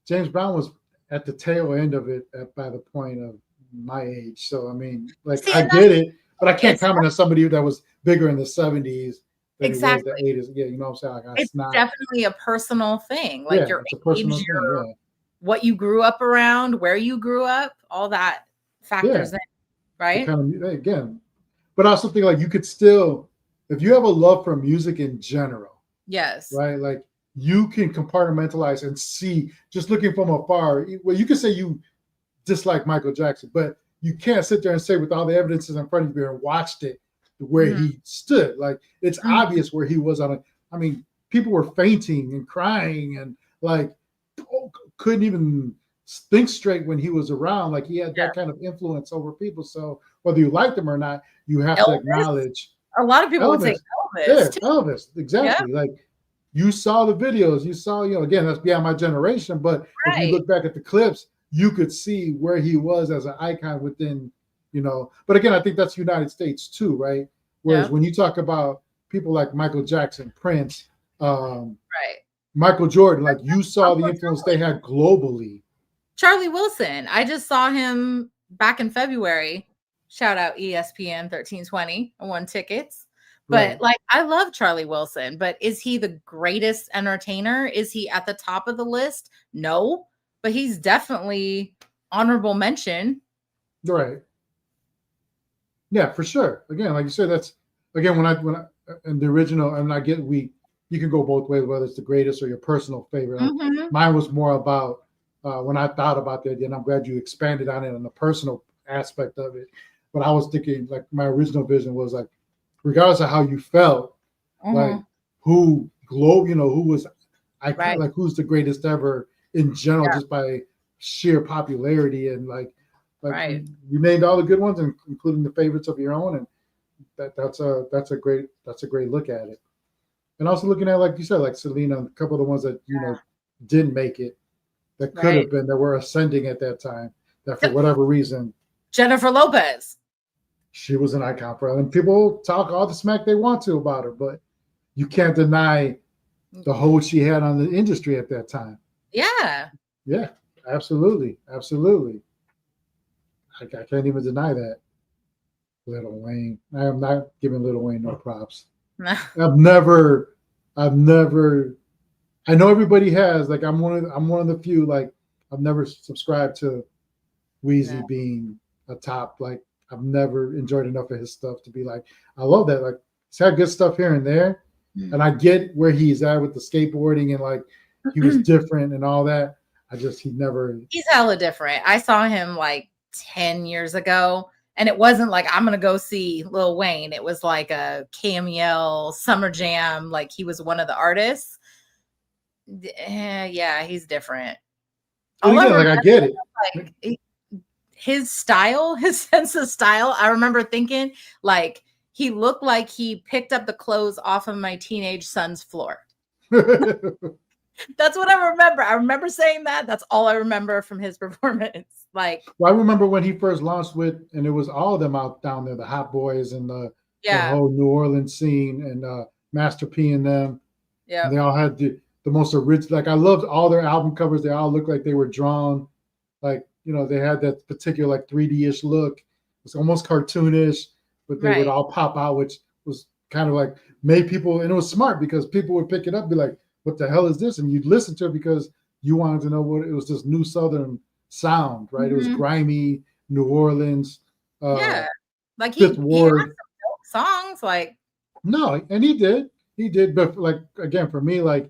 James Brown was at the tail end of it by the point of my age. So I mean, like See, I and get it, but I can't it's comment on somebody that was bigger in the 70s than he was exactly. the 80s. Yeah, you know what I'm saying? Like, It's that's not. definitely a personal thing. Like Yeah, your it's a personal age, thing. your Yeah, what you grew up around, where you grew up, all that yeah. factors in, The right? kind of again, but I also think like you could still, if you have a love for music in general, Yes. right? Like you can compartmentalize and see just looking from afar. Well, you can say you dislike Michael Jackson, but you can't sit there and say with all the evidences in front of you and watched it where Mhm. he stood. Like it's Mhm. obvious where he was on it. I mean, people were fainting and crying and like couldn't even think straight when he was around. Like he had Yeah. that kind of influence over people. So whether you like them or not, you have to Elvis? acknowledge A lot of people would say Elvis. Yeah, Elvis too. Elvis, Yeah, exactly. Like you saw the videos, you saw, you know, again, that's beyond my generation, but if you right. look back at the clips, you could see where he was as an icon within, you know, but again, I think that's United States too, right? Whereas Yeah, when you talk about people like Michael Jackson, Prince, um, right. Michael Jordan, like you saw the Uncle influence they Charlie. had globally. Charlie Wilson. I just saw him back in February. Shout out ESPN 1320. I won tickets. Right. But like I love Charlie Wilson, but is he the greatest entertainer? Is he at the top of the list? No, but he's definitely honorable mention. Right. Yeah, for sure. Again, like you said, that's again when I in the original, and I get you can go both ways, whether it's the greatest or your personal favorite. Mhm. Mine was more about when I thought about that, and I'm glad you expanded on it on the personal aspect of it. But I was thinking like my original vision was like, regardless of how you felt, like Mhm. you know, who was Right. like who's the greatest ever in general, Yeah. just by sheer popularity and like Right. you named all the good ones, including the favorites of your own, and that's a great look at it. And also looking at like you said, like Selena, a couple of the ones that you know didn't make it, that could Right. have been that were ascending at that time, that for Yep. whatever reason Jennifer Lopez. she was an icon for them. And people talk all the smack they want to about her, but you can't deny the hold she had on the industry at that time. Yeah. Yeah, absolutely, absolutely. I can't even deny that. Little Wayne. I am not giving Little Wayne no props. I've never. I know everybody has. Like I'm one of the few. Like I've never subscribed to Wheezy Yeah. being a top. Like I've never enjoyed enough of his stuff to be like, I love that. Like he's had good stuff here and there, and I get where he's at with the skateboarding and like he was different and all that. He never. He's hella different. I saw him like 10 years ago, and it wasn't like I'm gonna go see Lil Wayne. It was like a KML Summer Jam, like he was one of the artists. Yeah, he's different. And All I again, like I remember, get it. like his style, his sense of style. I remember thinking like he looked like he picked up the clothes off of my teenage son's floor. That's what I remember. I remember saying that. That's all I remember from his performance. Like, Well, I remember when he first launched and it was all of them out down there, the Hot Boys and the yeah, whole New Orleans scene and Master P and them. yeah, And they all had the most original. Like I loved all their album covers. They all looked like they were drawn. Like you know, they had that particular like 3D-ish look. It's almost cartoonish, but they would right. all pop out, which was kind of like made people. And it was smart because people would pick it up, and be like, "What the hell is this?" And you'd listen to it because you wanted to know what it was. This new Southern sound, right? It was Mhm. grimy New Orleans. Yeah, like Fifth he had Ward. some dope songs. Like, No, and he did, but like again for me, like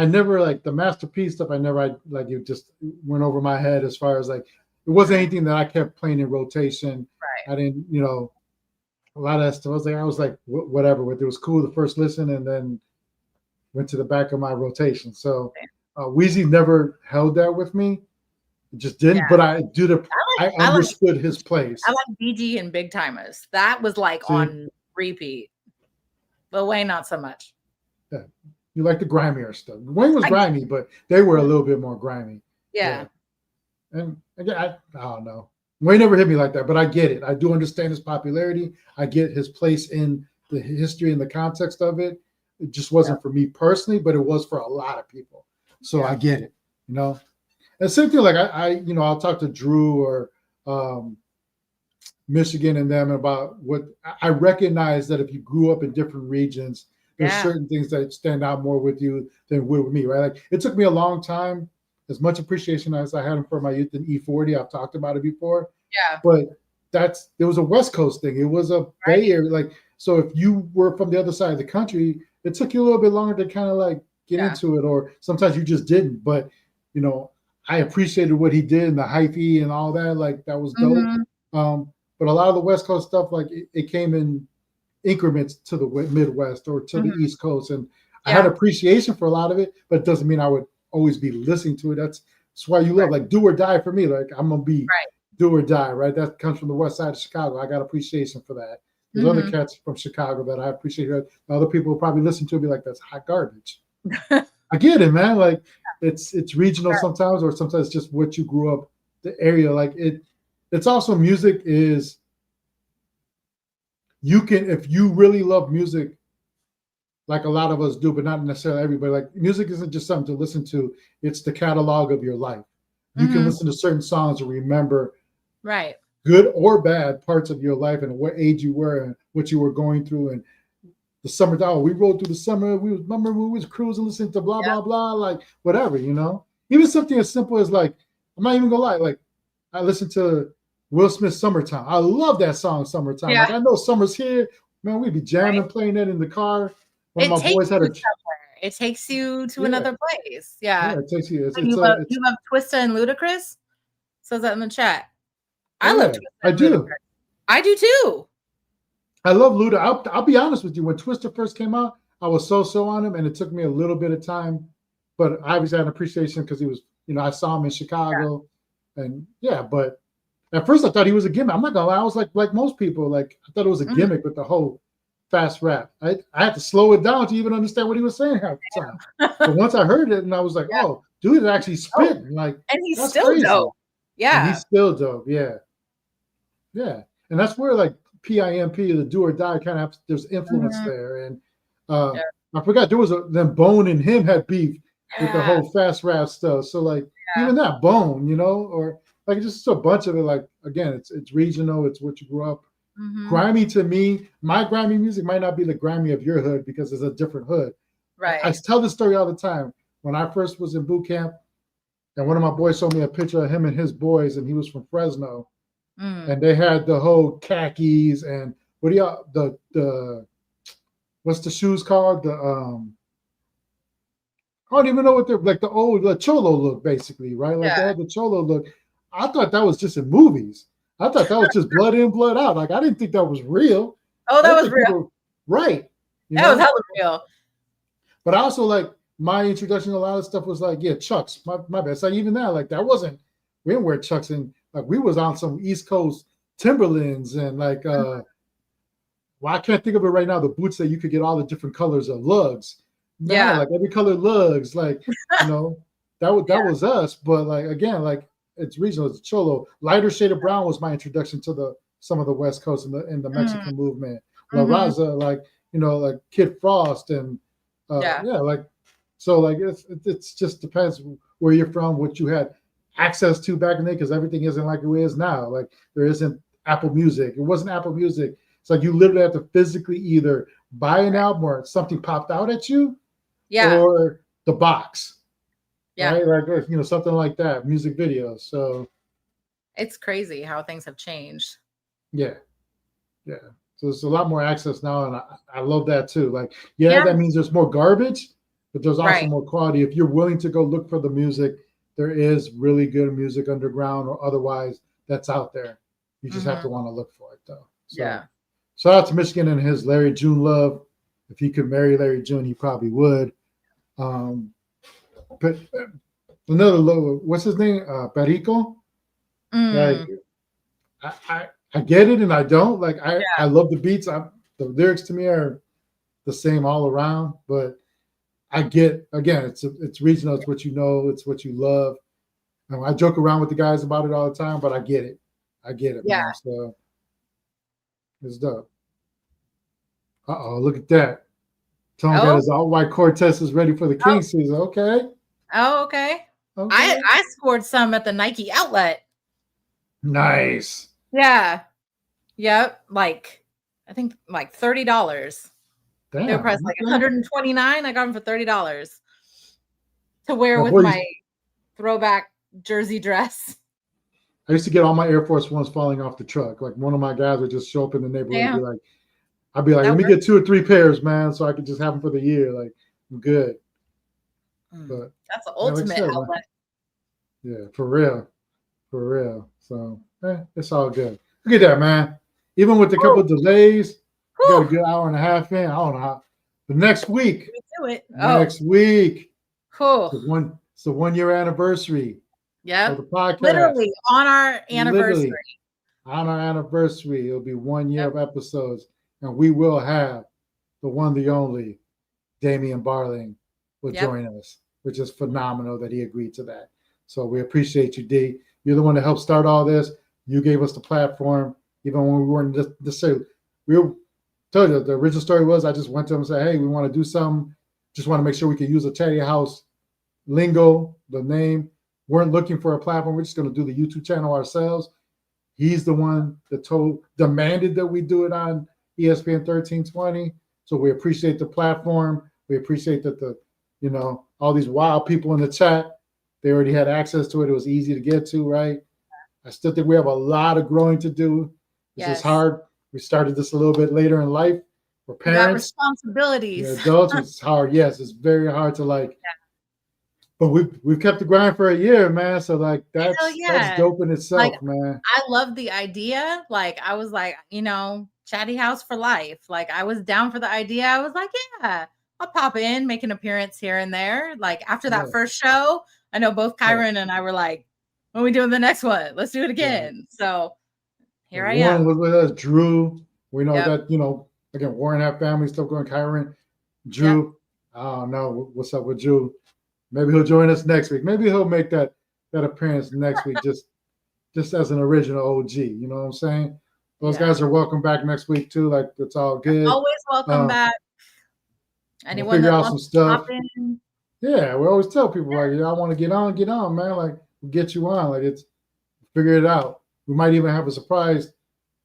I never like the masterpiece stuff. I like it just went over my head as far as like it wasn't anything that I kept playing in rotation. right. I didn't, you know, a lot of that stuff. I was like whatever. It was cool the first listen, and then went to the back of my rotation. So Wheezy never held that with me. It just didn't. Yeah. But I I like understood his place. I like BG and Big Timers. That was like See? on repeat. Lil Wayne, not so much. Yeah. You like the grimier stuff. Wayne was grimy, but they were a little bit more grimy. Yeah. And again, I don't know. Wayne never hit me like that, but I get it. I do understand his popularity. I get his place in the history and the context of it. It just wasn't for me personally, but it was for a lot of people. So I get it, you know. And same thing, like I'll talk to Drew or Michigan and them about what I recognize that if you grew up in different regions, there's certain things that stand out more with you than would with me, right? Like it took me a long time, as much appreciation as I had for my youth in E40. I've talked about it before. Yeah. But it was a West Coast thing. It was a Bay Area. Like, so if you were from the other side of the country, it took you a little bit longer to kind of like get into it, or sometimes you just didn't. But you know, I appreciated what he did and the hyphy and all that. Like that was dope. But a lot of the West Coast stuff, like it came in increments to the Midwest or to the East Coast, and I had appreciation for a lot of it, but it doesn't mean I would always be listening to it. That's why you love like do or die for me. Like I'm gonna be do or die, right? That comes from the West Side of Chicago. I got appreciation for that. There's other cats from Chicago that I appreciate. Other people will probably listen to and be like, "That's hot garbage." I get it, man. Like it's regional sometimes, or sometimes just what you grew up, the area. Like it's also music is you can, if you really love music, like a lot of us do, but not necessarily everybody. Like music isn't just something to listen to; it's the catalog of your life. You can listen to certain songs and remember, good or bad parts of your life and what age you were and what you were going through. And the summer, we rode through the summer. Remember we was cruising, listening to blah blah blah, like whatever, you know. Even something as simple as like, I'm not even gonna lie, like I listened to Will Smith's "Summertime." I love that song, "Summertime." Like I know summer's here, man. We'd be jamming, playing that in the car. One of my boys had it takes you to another place. Yeah. It takes you. You love Twista and Ludacris? Says that in the chat. I love Twista. I do. I do too. I love Luda. I'll be honest with you. When Twista first came out, I was so on him, and it took me a little bit of time, but I always had an appreciation because he was, you know, I saw him in Chicago, and but at first I thought he was a gimmick. I'm not gonna lie, I was like most people, like I thought it was a gimmick with the whole fast rap. I had to slow it down to even understand what he was saying half the time. But once I heard it, and I was like, oh, dude, it actually spit. Like, and he's still crazy. Dope. Yeah, and he's still dope. Yeah, and that's where like PIMP, the do or die, kind of there's influence there. And I forgot there was then Bone and him had beef with the whole fast rap stuff. So like even that Bone, you know, or like just a bunch of it. Like again, it's regional. It's what you grew up. Grimy to me, my grimy music might not be the grimy of your hood because it's a different hood. Right. I tell this story all the time. When I first was in boot camp, and one of my boys showed me a picture of him and his boys, and he was from Fresno, and they had the whole khakis and what do y'all the what's the shoes called? The I don't even know what they're like, the cholo look, basically, right? Like they had the cholo look. I thought that was just in movies. I thought that was just blood in, blood out. Like I didn't think that was real. Oh, that was real. Right. That was hella real. But I also like my introduction to a lot of stuff was like, Chucks. My bad. So even that, like that wasn't, we didn't wear Chucks, and like we was on some East Coast Timberlands and like well, I can't think of it right now, the boots that you could get all the different colors of lugs. Man, like every color lugs, like you know, that was us. But like again, like it's regional, it's cholo. Lighter shade of brown was my introduction to some of the West Coast and the Mexican movement. La Raza, like you know, like Kid Frost and like so like it's just depends where you're from, what you had access to back in the day, because everything isn't like it is now. Like there isn't Apple Music. It wasn't Apple Music. It's like you literally have to physically either buy an album or something popped out at you, or the box. Right? Like, you know, something like that, music videos. So it's crazy how things have changed. Yeah. So there's a lot more access now, and I love that too. Like, that means there's more garbage, but there's also more quality. If you're willing to go look for the music, there is really good music underground or otherwise that's out there. You just have to want to look for it though. So, shout out to Michigan and his Larry June love. If he could marry Larry June, he probably would. But another low, what's his name? Perico. Like, I get it and I don't. Like, I love the beats. The lyrics to me are the same all around. But I get, again, it's regional. It's what you know. It's what you love. I joke around with the guys about it all the time, but I get it. Yeah. Man. So it's dope. Look at that. Tone got his all-white Cortez is ready for the King season. Okay. Oh, okay. I scored some at the Nike outlet. Nice. Yeah. Yep. Like, I think like $30. Damn. They were priced like $129. I got them for $30 to wear with my throwback jersey dress. I used to get all my Air Force Ones falling off the truck. Like one of my guys would just show up in the neighborhood and be like, I'd be like, let me get 2 or 3 pairs, man, so I could just have them for the year. Like, I'm good. But that's the ultimate outlet. Yeah, for real. So it's all good. Look at that, man. Even with a couple of delays, we got a good hour and a half in. I don't know how. But next week, we do it. Next week, cool. It's the 1-year anniversary. Yeah, of the podcast. Literally on our anniversary. On our anniversary, it'll be 1 year of episodes, and we will have the one, the only, Damian Barling will join us, which is phenomenal that he agreed to that. So we appreciate you, D. You're the one that helped start all this. You gave us the platform, even when we weren't just say told you the original story was I just went to him and said, hey, we want to do something. Just want to make sure we can use a Chatty House lingo, the name. Weren't looking for a platform. We're just going to do the YouTube channel ourselves. He's the one that demanded that we do it on ESPN 1320. So we appreciate the platform. We appreciate that all these wild people in the chat, they already had access to it. It was easy to get to, right? I still think we have a lot of growing to do. This is hard. We started this a little bit later in life. We're parents. Responsibilities. Adults, it's hard. Yes, it's very hard to But we've kept the grind for a year, man. So that's dope in itself, man. I love the idea. Like I was like, Chatty House for life. Like I was down for the idea. I was like, yeah, I'll pop in, make an appearance here and there. Like after that first show, I know both Kyron and I were like, when are we doing the next one? Let's do it again. So here I am. One was with us, Drew. We know that, again, Warren have family stuff going. Kyron, Drew. I don't know what's up with Drew. Maybe he'll join us next week. Maybe he'll make that appearance next week, just as an original OG. You know what I'm saying? Those guys are welcome back next week too. Like it's all good. Always welcome back. Anyone figure that out wants some stuff. to hop in. Yeah, we always tell people like, I want to get on, man. Like we'll get you on. Like it's figure it out. We might even have a surprise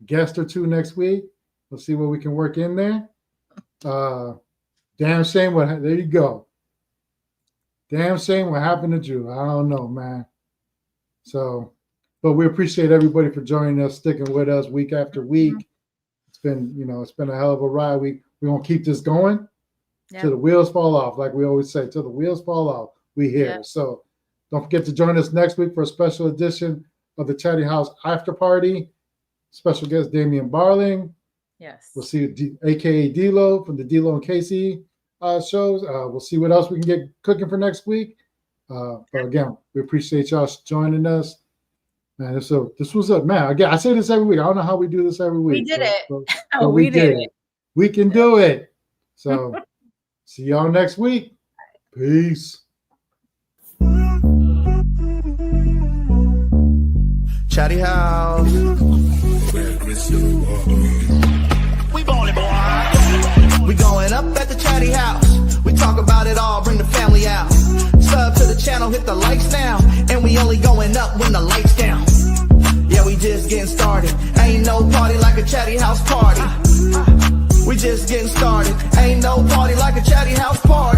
guest or two next week. We'll see what we can work in there. Damn shame there you go. Damn shame what happened to Drew. I don't know, man. So, but we appreciate everybody for joining us, sticking with us week after week. It's been a hell of a ride. We're gonna keep this going till the wheels fall off, like we always say. Till the wheels fall off, we here. Yeah. So don't forget to join us next week for a special edition of the Chatty House After Party. Special guest Damian Barling. Yes. We'll see you, aka D-Lo from the D-Lo and Casey shows. We'll see what else we can get cooking for next week. But again, we appreciate y'all joining us. Man, this was a man. Again, I say this every week. I don't know how we do this every week. We did it. But we did it. We can do it. So see y'all next week. Peace. Chatty House. We ballin', boy. We going up at the Chatty House. We talk about it all, bring the family out. Sub to the channel, hit the likes now. And we only going up when the lights down. Yeah, we just getting started. Ain't no party like a Chatty House party. We just getting started. Ain't no party like a Chatty House party.